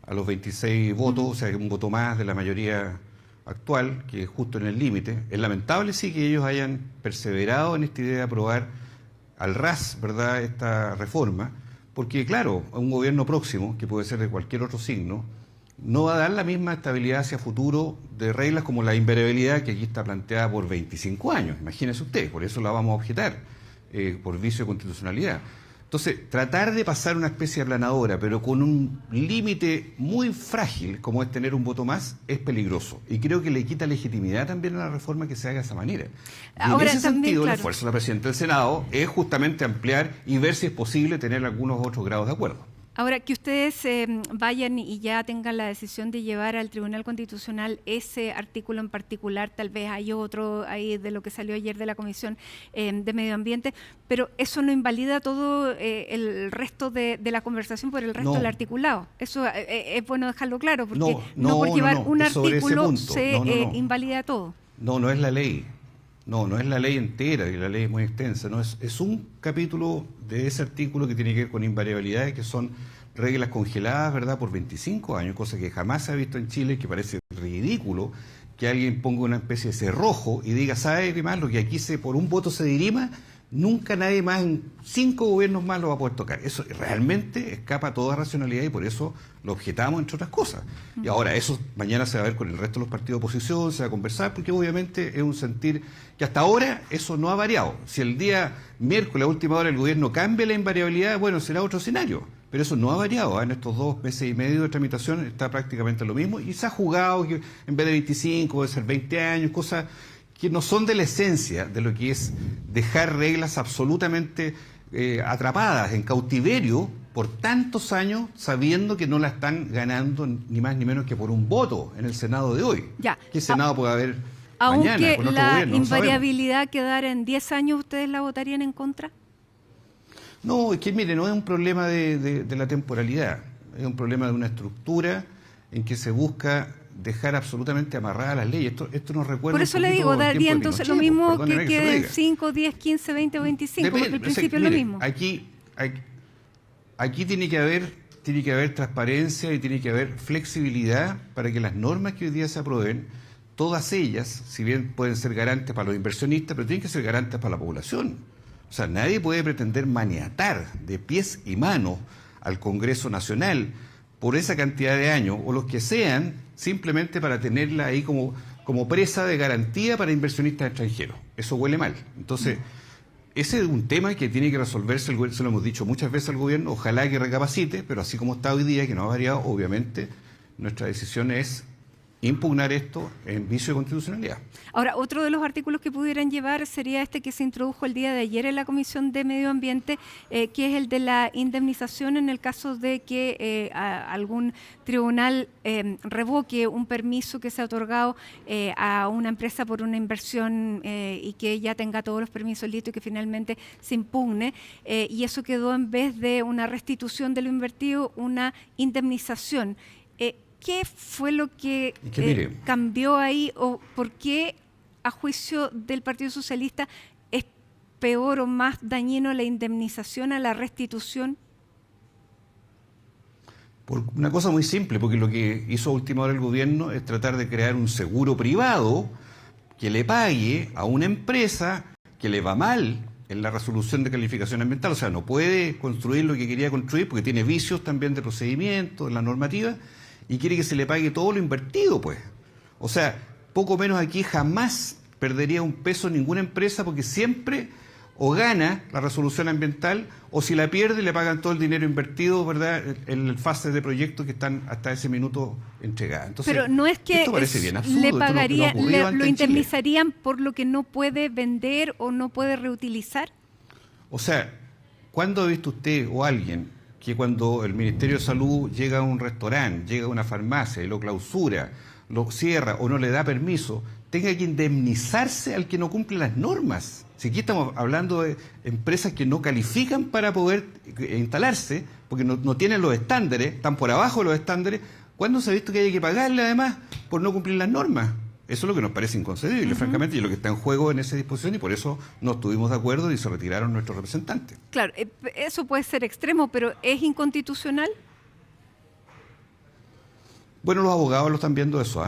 a los 26 votos, o sea, un voto más de la mayoría actual, que es justo en el límite. Es lamentable, sí, que ellos hayan perseverado en esta idea de aprobar al ras, ¿verdad?, esta reforma, porque, claro, a un gobierno próximo, que puede ser de cualquier otro signo, no va a dar la misma estabilidad hacia futuro de reglas como la invariabilidad que aquí está planteada por 25 años. Imagínese usted, por eso la vamos a objetar, por vicio de constitucionalidad. Entonces, tratar de pasar una especie de aplanadora, pero con un límite muy frágil, como es tener un voto más, es peligroso. Y creo que le quita legitimidad también a la reforma que se haga de esa manera. Y ahora, en ese sentido, el esfuerzo de la presidenta del Senado es justamente ampliar y ver si es posible tener algunos otros grados de acuerdo. Ahora, que ustedes vayan y ya tengan la decisión de llevar al Tribunal Constitucional ese artículo en particular, tal vez hay otro ahí de lo que salió ayer de la Comisión de Medio Ambiente, pero eso no invalida todo el resto de la conversación por el resto del articulado. Eso es bueno dejarlo claro, porque no por llevar un artículo se invalida todo. No es la ley. No es la ley entera, y la ley es muy extensa. No es un capítulo de ese artículo que tiene que ver con invariabilidades, que son reglas congeladas, ¿verdad?, por 25 años, cosa que jamás se ha visto en Chile, que parece ridículo que alguien ponga una especie de cerrojo y diga, ¿sabe qué más? Lo que aquí por un voto se dirima, nunca nadie más, en 5 gobiernos más, lo va a poder tocar. Eso realmente escapa a toda racionalidad y por eso lo objetamos, entre otras cosas. Y ahora, eso mañana se va a ver con el resto de los partidos de oposición, se va a conversar, porque obviamente es un sentir que hasta ahora eso no ha variado. Si el día miércoles, a última hora, el gobierno cambia la invariabilidad, bueno, será otro escenario. Pero eso no ha variado. En estos 2 meses y medio de tramitación está prácticamente lo mismo y se ha jugado que en vez de 25 puede ser 20 años, cosas que no son de la esencia de lo que es dejar reglas absolutamente atrapadas en cautiverio por tantos años, sabiendo que no la están ganando ni más ni menos que por un voto en el Senado de hoy. ¿Qué Senado puede haber mañana con otro la gobierno? Invariabilidad quedara en 10 años, ¿ustedes la votarían en contra? No, es que mire, no es un problema de la temporalidad. es un problema de una estructura en que se busca dejar absolutamente amarradas las leyes. Esto nos recuerda. Por eso le digo, daría entonces lo mismo que 5, 10, 15, 20 o 25, porque el principio es lo mismo. Aquí tiene que haber transparencia y tiene que haber flexibilidad para que las normas que hoy día se aprueben, todas ellas, si bien pueden ser garantes para los inversionistas, pero tienen que ser garantes para la población. O sea, nadie puede pretender maniatar de pies y manos al Congreso Nacional por esa cantidad de años, o los que sean, simplemente para tenerla ahí como presa de garantía para inversionistas extranjeros. Eso huele mal. Entonces, ese es un tema que tiene que resolverse, se lo hemos dicho muchas veces al gobierno, ojalá que recapacite, pero así como está hoy día, que no ha variado, obviamente, nuestra decisión es impugnar esto en vicio de constitucionalidad. Ahora, otro de los artículos que pudieran llevar sería este que se introdujo el día de ayer en la Comisión de Medio Ambiente, que es el de la indemnización en el caso de que algún tribunal revoque un permiso que se ha otorgado a una empresa por una inversión y que ya tenga todos los permisos listos y que finalmente se impugne, y eso quedó, en vez de una restitución de lo invertido, una indemnización. ¿Qué fue lo que cambió ahí, o por qué, a juicio del Partido Socialista, es peor o más dañino la indemnización a la restitución? Por una cosa muy simple, porque lo que hizo a última hora el gobierno es tratar de crear un seguro privado que le pague a una empresa que le va mal en la resolución de calificación ambiental. O sea, no puede construir lo que quería construir porque tiene vicios también de procedimiento, en la normativa, y quiere que se le pague todo lo invertido, pues. O sea, poco menos aquí jamás perdería un peso ninguna empresa, porque siempre o gana la resolución ambiental, o si la pierde le pagan todo el dinero invertido, ¿verdad?, en el fase de proyectos que están hasta ese minuto entregadas. Entonces, pero no es que esto parece bien absurdo, le pagaría, lo indemnizarían por lo que no puede vender o no puede reutilizar. O sea, ¿cuándo ha visto usted o alguien que cuando el Ministerio de Salud llega a un restaurante, llega a una farmacia y lo clausura, lo cierra o no le da permiso, tenga que indemnizarse al que no cumple las normas? Si aquí estamos hablando de empresas que no califican para poder instalarse, porque no tienen los estándares, están por abajo de los estándares, ¿cuándo se ha visto que haya que pagarle además por no cumplir las normas? Eso es lo que nos parece inconcebible, francamente, y lo que está en juego en esa disposición, y por eso no estuvimos de acuerdo y se retiraron nuestros representantes. Claro, eso puede ser extremo, pero ¿es inconstitucional? Bueno, los abogados lo están viendo eso.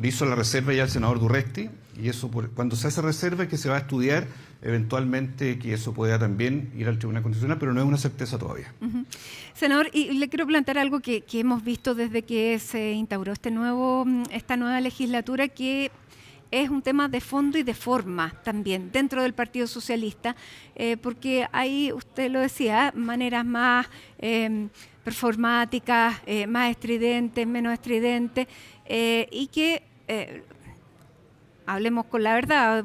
Le hizo la reserva ya al senador Durresti, y eso, cuando se hace reserva, es que se va a estudiar eventualmente que eso pueda también ir al Tribunal Constitucional, pero no es una certeza todavía. Senador, y le quiero plantear algo que hemos visto desde que se instauró esta nueva legislatura, que es un tema de fondo y de forma también dentro del Partido Socialista, porque hay, usted lo decía, maneras más performáticas, más estridentes, menos estridentes, y que, hablemos con la verdad,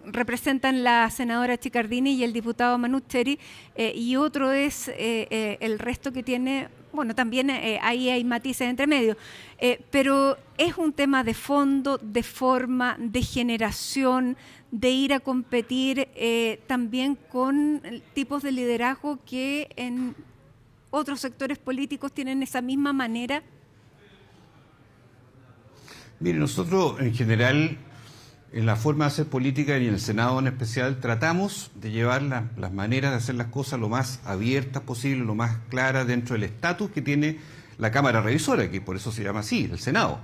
representan la senadora Chiccardini y el diputado Manucheri, y otro es el resto que tiene, bueno, también ahí hay matices entre medio, pero es un tema de fondo, de forma, de generación, de ir a competir también con tipos de liderazgo que en otros sectores políticos tienen esa misma manera. Mire, nosotros en general, en la forma de hacer política y en el Senado en especial, tratamos de llevar las maneras de hacer las cosas lo más abiertas posible, lo más claras dentro del estatus que tiene la Cámara Revisora, que por eso se llama así, el Senado.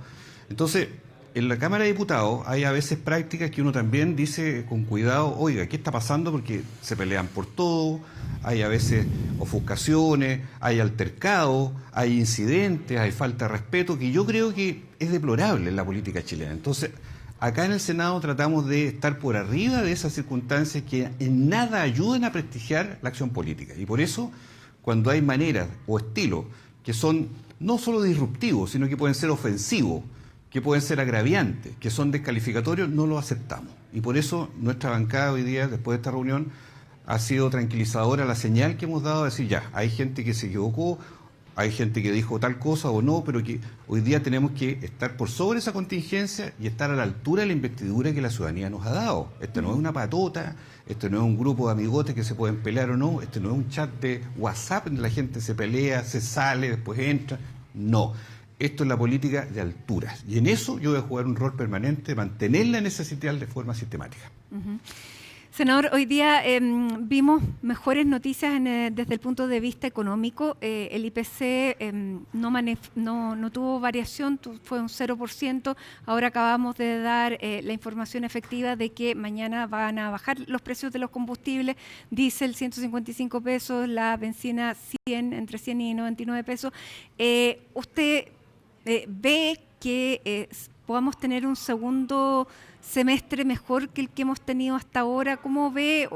Entonces, en la Cámara de Diputados hay a veces prácticas que uno también dice con cuidado, oiga, ¿qué está pasando? Porque se pelean por todo, hay a veces ofuscaciones, hay altercados, hay incidentes, hay falta de respeto, que yo creo que es deplorable en la política chilena. Entonces, acá en el Senado tratamos de estar por arriba de esas circunstancias que en nada ayudan a prestigiar la acción política. Y por eso, cuando hay maneras o estilos que son no solo disruptivos, sino que pueden ser ofensivos, que pueden ser agraviantes, que son descalificatorios, no lo aceptamos. Y por eso nuestra bancada hoy día, después de esta reunión, ha sido tranquilizadora la señal que hemos dado de decir, ya, hay gente que se equivocó, hay gente que dijo tal cosa o no, pero que hoy día tenemos que estar por sobre esa contingencia y estar a la altura de la investidura que la ciudadanía nos ha dado. Este no es una patota, este no es un grupo de amigotes que se pueden pelear o no, este no es un chat de WhatsApp donde la gente se pelea, se sale, después entra. No, esto es la política de alturas. Y en eso yo voy a jugar un rol permanente de mantenerla en ese sitial de forma sistemática. Senador, hoy día vimos mejores noticias desde el punto de vista económico. El IPC no tuvo variación, fue un 0%. Ahora acabamos de dar la información efectiva de que mañana van a bajar los precios de los combustibles. Diésel 155 pesos, la benzina 100, entre 100 y 99 pesos. ¿Usted ve que podamos tener un segundo semestre mejor que el que hemos tenido hasta ahora? ¿Cómo ve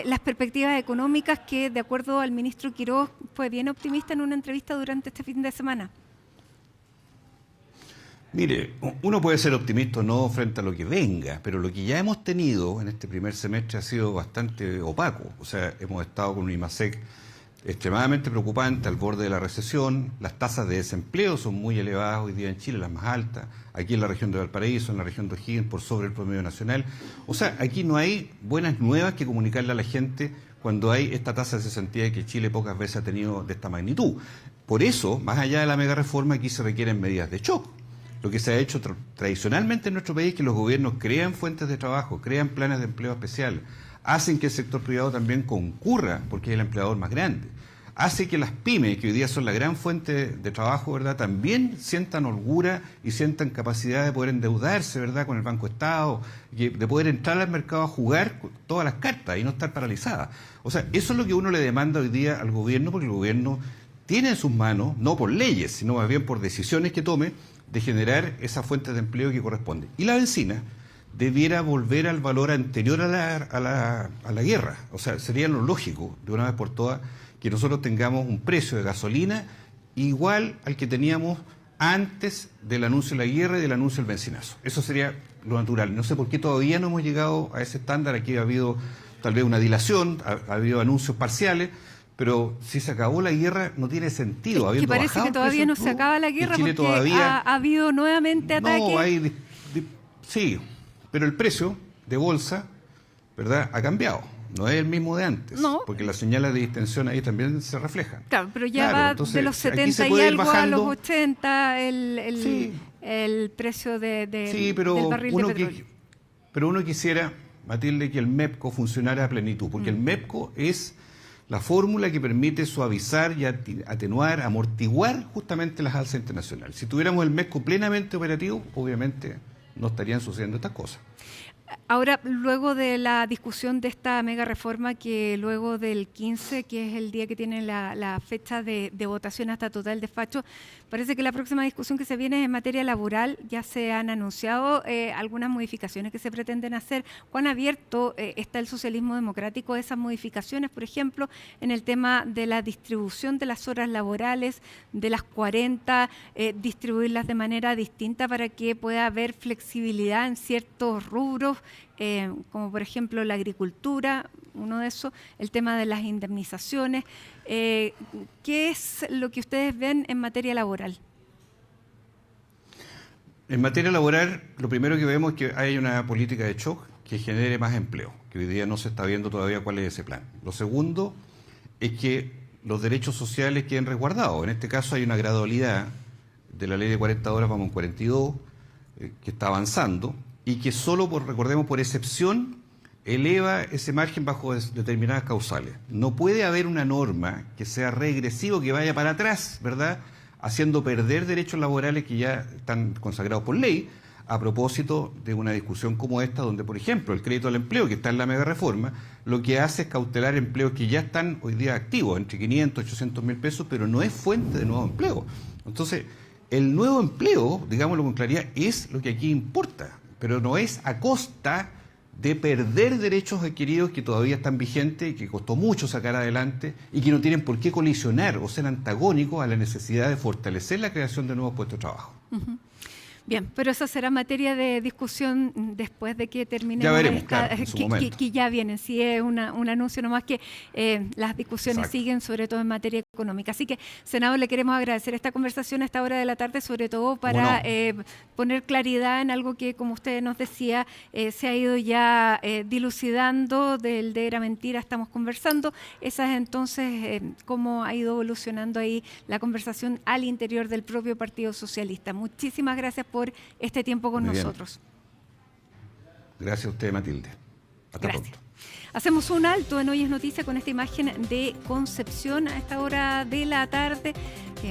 las perspectivas económicas que, de acuerdo al ministro Quiroz, fue bien optimista en una entrevista durante este fin de semana? Mire, uno puede ser optimista o no frente a lo que venga, pero lo que ya hemos tenido en este primer semestre ha sido bastante opaco. O sea, hemos estado con un IMASEC extremadamente preocupante, al borde de la recesión. Las tasas de desempleo son muy elevadas hoy día en Chile, las más altas. Aquí en la región de Valparaíso, en la región de O'Higgins, por sobre el promedio nacional. O sea, aquí no hay buenas nuevas que comunicarle a la gente cuando hay esta tasa de cesantía que Chile pocas veces ha tenido de esta magnitud. Por eso, más allá de la mega reforma, aquí se requieren medidas de shock. Lo que se ha hecho tradicionalmente en nuestro país es que los gobiernos crean fuentes de trabajo, crean planes de empleo especial, hacen que el sector privado también concurra, porque es el empleador más grande. Hace que las pymes, que hoy día son la gran fuente de trabajo, ¿verdad?, también sientan holgura y sientan capacidad de poder endeudarse, ¿verdad?, con el Banco Estado, de poder entrar al mercado a jugar con todas las cartas y no estar paralizada. O sea, eso es lo que uno le demanda hoy día al gobierno, porque el gobierno tiene en sus manos, no por leyes, sino más bien por decisiones que tome, de generar esas fuentes de empleo que corresponden. Y la benzina debiera volver al valor anterior a la guerra. O sea, sería lo lógico, de una vez por todas, que nosotros tengamos un precio de gasolina igual al que teníamos antes del anuncio de la guerra y del anuncio del benzinazo. Eso sería lo natural. No sé por qué todavía no hemos llegado a ese estándar. Aquí ha habido tal vez una dilación, ha habido anuncios parciales, pero si se acabó la guerra no tiene sentido. Que parece que todavía no se acaba la guerra porque ha habido nuevamente ataques. Sí, pero el precio de bolsa, ¿verdad?, ha cambiado. No es el mismo de antes, porque las señales de distensión ahí también se reflejan. Claro, pero ya va entonces, de los 70 y algo a los 80 el precio del barril de petróleo. Pero uno quisiera, Matilde, que el MEPCO funcionara a plenitud, porque el MEPCO es la fórmula que permite suavizar y atenuar, amortiguar justamente las alzas internacionales. Si tuviéramos el MEPCO plenamente operativo, obviamente no estarían sucediendo estas cosas. Ahora, luego de la discusión de esta mega reforma, que luego del 15, que es el día que tiene la fecha de votación hasta total despacho, parece que la próxima discusión que se viene es en materia laboral. Ya se han anunciado algunas modificaciones que se pretenden hacer. ¿Cuán abierto está el socialismo democrático a esas modificaciones? Por ejemplo, en el tema de la distribución de las horas laborales, de las 40, distribuirlas de manera distinta para que pueda haber flexibilidad en ciertos rubros, como por ejemplo la agricultura, uno de esos, el tema de las indemnizaciones. ¿Qué es lo que ustedes ven en materia laboral? En materia laboral, lo primero que vemos es que hay una política de shock que genere más empleo, que hoy día no se está viendo todavía cuál es ese plan. Lo segundo es que los derechos sociales queden resguardados. En este caso hay una gradualidad de la ley de 40 horas, vamos en 42, que está avanzando, y que solo, recordemos, por excepción, eleva ese margen bajo determinadas causales. No puede haber una norma que sea regresiva, que vaya para atrás, ¿verdad?, haciendo perder derechos laborales que ya están consagrados por ley, a propósito de una discusión como esta, donde, por ejemplo, el crédito al empleo, que está en la mega reforma, lo que hace es cautelar empleos que ya están hoy día activos, entre 500 y 800 mil pesos, pero no es fuente de nuevo empleo. Entonces, el nuevo empleo, digámoslo con claridad, es lo que aquí importa, pero no es a costa de perder derechos adquiridos que todavía están vigentes y que costó mucho sacar adelante y que no tienen por qué colisionar o ser antagónicos a la necesidad de fortalecer la creación de nuevos puestos de trabajo. Bien, pero esa será materia de discusión después de que termine. Ya veremos, claro, en su momento. Que ya vienen, sí es un anuncio nomás que las discusiones Exacto. siguen, sobre todo en materia económica. Así que, senador, le queremos agradecer esta conversación a esta hora de la tarde, sobre todo para poner claridad en algo que, como usted nos decía, se ha ido ya dilucidando. Del de era mentira estamos conversando. Esa es entonces cómo ha ido evolucionando ahí la conversación al interior del propio Partido Socialista. Muchísimas gracias por este tiempo con nosotros. Gracias a usted, Matilde. Hasta pronto. Hacemos un alto en Hoy es Noticia con esta imagen de Concepción a esta hora de la tarde.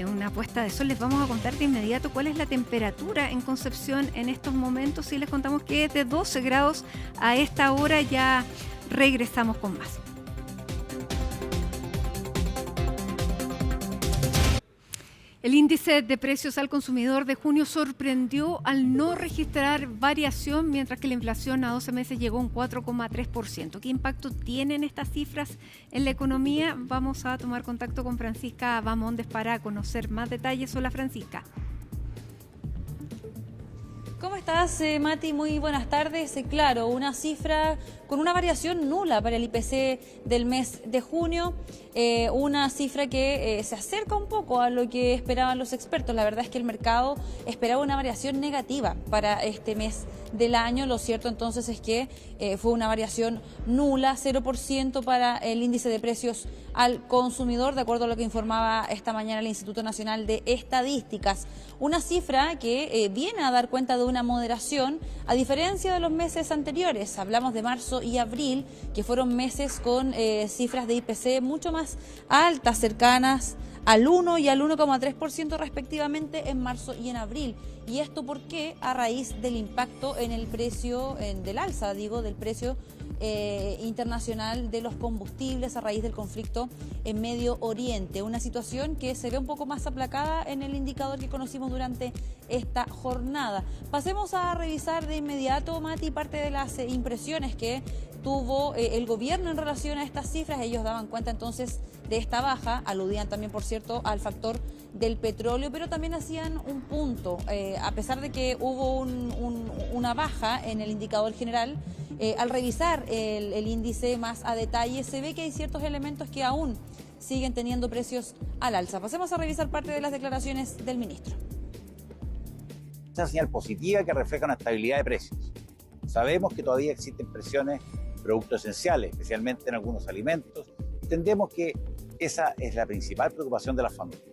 Una puesta de sol. Les vamos a contar de inmediato cuál es la temperatura en Concepción en estos momentos. Y les contamos que es de 12 grados a esta hora. Ya regresamos con más. El índice de precios al consumidor de junio sorprendió al no registrar variación, mientras que la inflación a 12 meses llegó a un 4,3%. ¿Qué impacto tienen estas cifras en la economía? Vamos a tomar contacto con Francisca Bamondes para conocer más detalles. Hola, Francisca. ¿Cómo estás, Mati? Muy buenas tardes. Claro, una cifra con una variación nula para el IPC del mes de junio, una cifra que se acerca un poco a lo que esperaban los expertos. La verdad es que el mercado esperaba una variación negativa para este mes del año. Lo cierto entonces es que fue una variación nula, 0% para el índice de precios al consumidor, de acuerdo a lo que informaba esta mañana el Instituto Nacional de Estadísticas. Una cifra que viene a dar cuenta de una moderación, a diferencia de los meses anteriores. Hablamos de marzo y abril, que fueron meses con cifras de IPC mucho más altas, cercanas al 1 y al 1,3% respectivamente en marzo y en abril. ¿Y esto por qué? A raíz del impacto en el precio, del alza, del precio internacional de los combustibles a raíz del conflicto en Medio Oriente. Una situación que se ve un poco más aplacada en el indicador que conocimos durante esta jornada. Pasemos a revisar de inmediato, Mati, parte de las impresiones que tuvo el gobierno en relación a estas cifras. Ellos daban cuenta entonces de esta baja, aludían también, por cierto, al factor del petróleo, pero también hacían un punto. A pesar de que hubo una baja en el indicador general, al revisar el índice más a detalle, se ve que hay ciertos elementos que aún siguen teniendo precios al alza. Pasemos a revisar parte de las declaraciones del ministro. Una señal positiva que refleja una estabilidad de precios. Sabemos que todavía existen presiones en productos esenciales, especialmente en algunos alimentos. Entendemos que esa es la principal preocupación de las familias.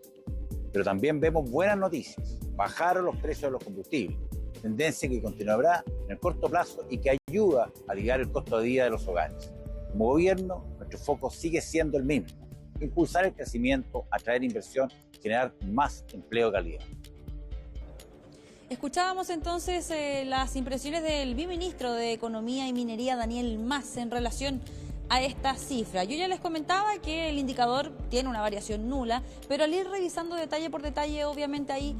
Pero también vemos buenas noticias. Bajaron los precios de los combustibles, tendencia que continuará en el corto plazo y que ayuda a aliviar el costo de vida de los hogares. Como gobierno, nuestro foco sigue siendo el mismo: impulsar el crecimiento, atraer inversión, generar más empleo de calidad. Escuchábamos entonces las impresiones del viceministro de Economía y Minería, Daniel Mas, en relación a esta cifra. Yo ya les comentaba que el indicador tiene una variación nula, pero al ir revisando detalle por detalle, obviamente hay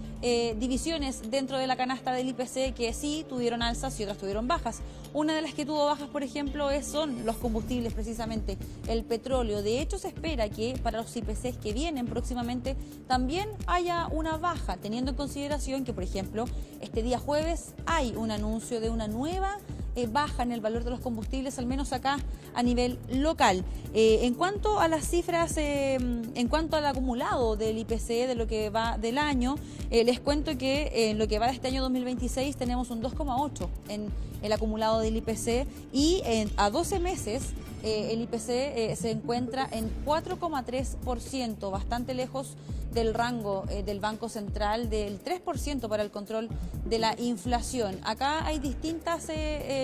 divisiones dentro de la canasta del IPC que sí tuvieron alzas y otras tuvieron bajas. Una de las que tuvo bajas, por ejemplo, son los combustibles, precisamente el petróleo. De hecho, se espera que para los IPCs que vienen próximamente también haya una baja, teniendo en consideración que, por ejemplo, este día jueves hay un anuncio de una nueva baja en el valor de los combustibles, al menos acá a nivel local. En cuanto a las cifras, en cuanto al acumulado del IPC de lo que va del año, les cuento que en lo que va de este año 2026 tenemos un 2,8 en el acumulado del IPC y a 12 meses el IPC se encuentra en 4,3%, bastante lejos del rango del Banco Central del 3% para el control de la inflación. Acá hay distintas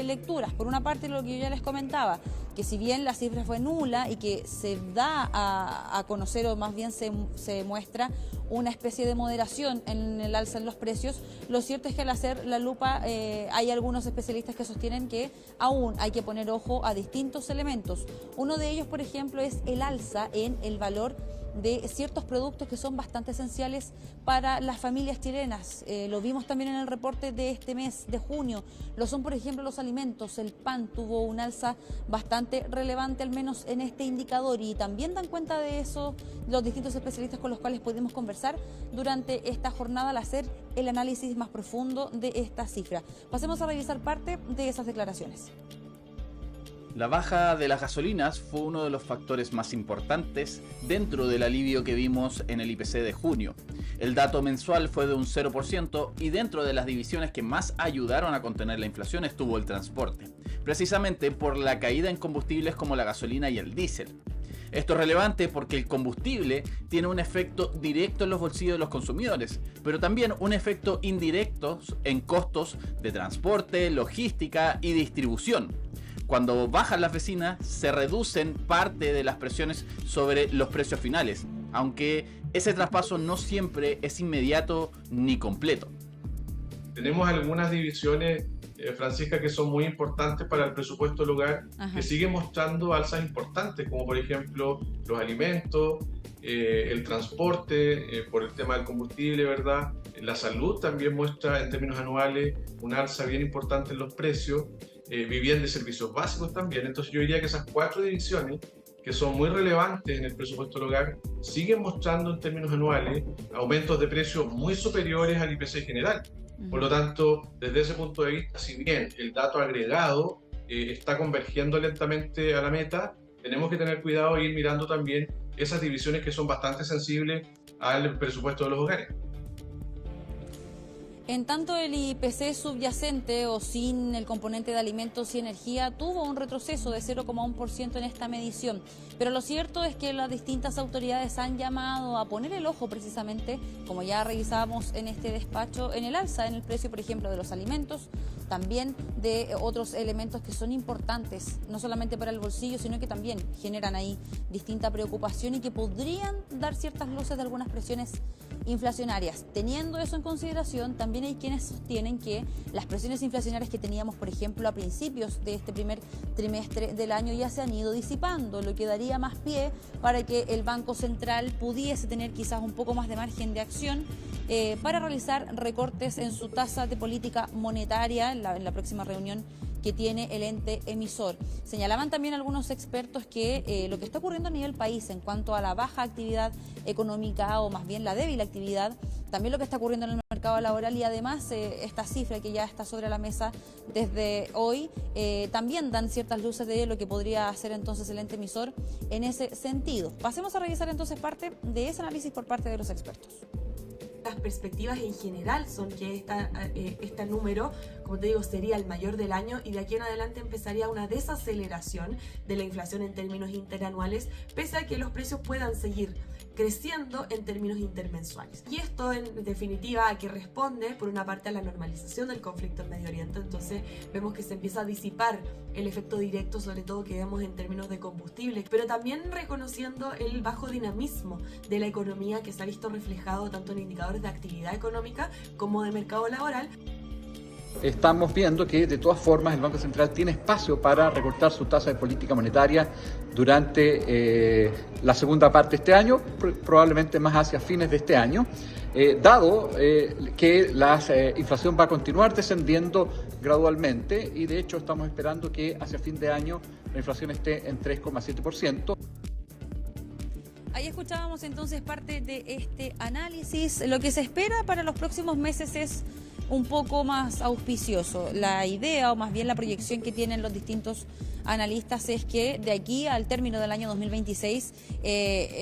lecturas. Por una parte, lo que yo ya les comentaba, que si bien la cifra fue nula y que se da a conocer, o más bien se muestra una especie de moderación en el alza en los precios, lo cierto es que al hacer la lupa hay algunos especialistas que sostienen que aún hay que poner ojo a distintos elementos. Uno de ellos, por ejemplo, es el alza en el valor de ciertos productos que son bastante esenciales para las familias chilenas. Lo vimos también en el reporte de este mes de junio. Lo son, por ejemplo, los alimentos. El pan tuvo un alza bastante relevante, al menos en este indicador, y también dan cuenta de eso los distintos especialistas con los cuales pudimos conversar durante esta jornada al hacer el análisis más profundo de esta cifra. Pasemos a revisar parte de esas declaraciones. La baja de las gasolinas fue uno de los factores más importantes dentro del alivio que vimos en el IPC de junio. El dato mensual fue de un 0% y dentro de las divisiones que más ayudaron a contener la inflación estuvo el transporte, precisamente por la caída en combustibles como la gasolina y el diésel. Esto es relevante porque el combustible tiene un efecto directo en los bolsillos de los consumidores, pero también un efecto indirecto en costos de transporte, logística y distribución. Cuando bajan las bencinas, se reducen parte de las presiones sobre los precios finales, aunque ese traspaso no siempre es inmediato ni completo. Tenemos algunas divisiones, Francisca, que son muy importantes para el presupuesto del hogar, que siguen mostrando alzas importantes, como por ejemplo los alimentos, el transporte, por el tema del combustible, ¿verdad? La salud también muestra en términos anuales una alza bien importante en los precios. Vivienda y servicios básicos también. Entonces yo diría que esas 4 divisiones, que son muy relevantes en el presupuesto del hogar, siguen mostrando en términos anuales aumentos de precios muy superiores al IPC general. Por lo tanto, desde ese punto de vista, si bien el dato agregado está convergiendo lentamente a la meta, tenemos que tener cuidado e ir mirando también esas divisiones que son bastante sensibles al presupuesto de los hogares. En tanto, el IPC subyacente o sin el componente de alimentos y energía tuvo un retroceso de 0,1% en esta medición. Pero lo cierto es que las distintas autoridades han llamado a poner el ojo precisamente, como ya revisábamos en este despacho, en el alza en el precio, por ejemplo, de los alimentos, también de otros elementos que son importantes, no solamente para el bolsillo, sino que también generan ahí distinta preocupación y que podrían dar ciertas luces de algunas presiones inflacionarias. Teniendo eso en consideración, también hay quienes sostienen que las presiones inflacionarias que teníamos, por ejemplo, a principios de este primer trimestre del año ya se han ido disipando, lo que daría más pie para que el Banco Central pudiese tener quizás un poco más de margen de acción para realizar recortes en su tasa de política monetaria en la próxima reunión que tiene el ente emisor. Señalaban también algunos expertos que lo que está ocurriendo a nivel país en cuanto a la baja actividad económica o más bien la débil actividad, también lo que está ocurriendo en el mercado laboral y además esta cifra que ya está sobre la mesa desde hoy también dan ciertas luces de lo que podría hacer entonces el ente emisor en ese sentido. Pasemos a revisar entonces parte de ese análisis por parte de los expertos. Las perspectivas en general son que este número, como te digo, sería el mayor del año y de aquí en adelante empezaría una desaceleración de la inflación en términos interanuales, pese a que los precios puedan seguir creciendo en términos intermensuales. Y esto en definitiva a que responde por una parte a la normalización del conflicto en Medio Oriente, entonces vemos que se empieza a disipar el efecto directo, sobre todo que vemos en términos de combustible, pero también reconociendo el bajo dinamismo de la economía que se ha visto reflejado tanto en indicadores de actividad económica como de mercado laboral. Estamos viendo que de todas formas el Banco Central tiene espacio para recortar su tasa de política monetaria durante la segunda parte de este año, probablemente más hacia fines de este año, dado que la inflación va a continuar descendiendo gradualmente y de hecho estamos esperando que hacia fin de año la inflación esté en 3,7%. Ahí escuchábamos entonces parte de este análisis. Lo que se espera para los próximos meses es un poco más auspicioso. La idea, o más bien la proyección que tienen los distintos analistas, es que de aquí al término del año 2026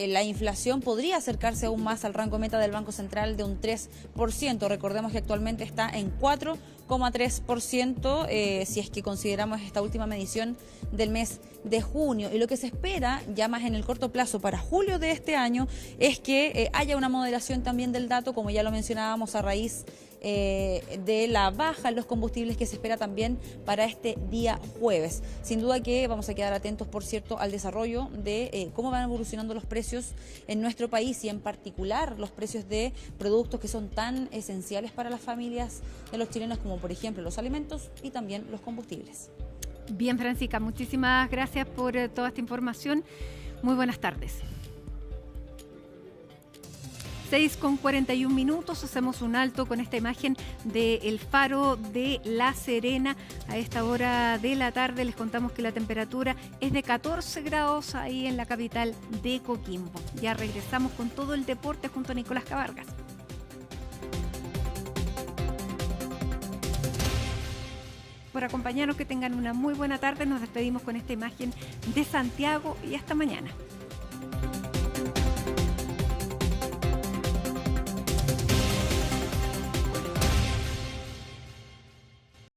la inflación podría acercarse aún más al rango meta del Banco Central de un 3%. Recordemos que actualmente está en 4,3% si es que consideramos esta última medición del mes de junio. Y lo que se espera ya más en el corto plazo para julio de este año es que haya una moderación también del dato, como ya lo mencionábamos, a raíz de la baja en los combustibles que se espera también para este día jueves. Sin duda que vamos a quedar atentos, por cierto, al desarrollo de cómo van evolucionando los precios en nuestro país y en particular los precios de productos que son tan esenciales para las familias de los chilenos como por ejemplo los alimentos y también los combustibles. Bien, Francisca, muchísimas gracias por toda esta información. Muy buenas tardes. 6:41, hacemos un alto con esta imagen del faro de La Serena. A esta hora de la tarde les contamos que la temperatura es de 14 grados ahí en la capital de Coquimbo. Ya regresamos con todo el deporte junto a Nicolás Cabargas. por acompañarnos, que tengan una muy buena tarde. Nos despedimos con esta imagen de Santiago y hasta mañana.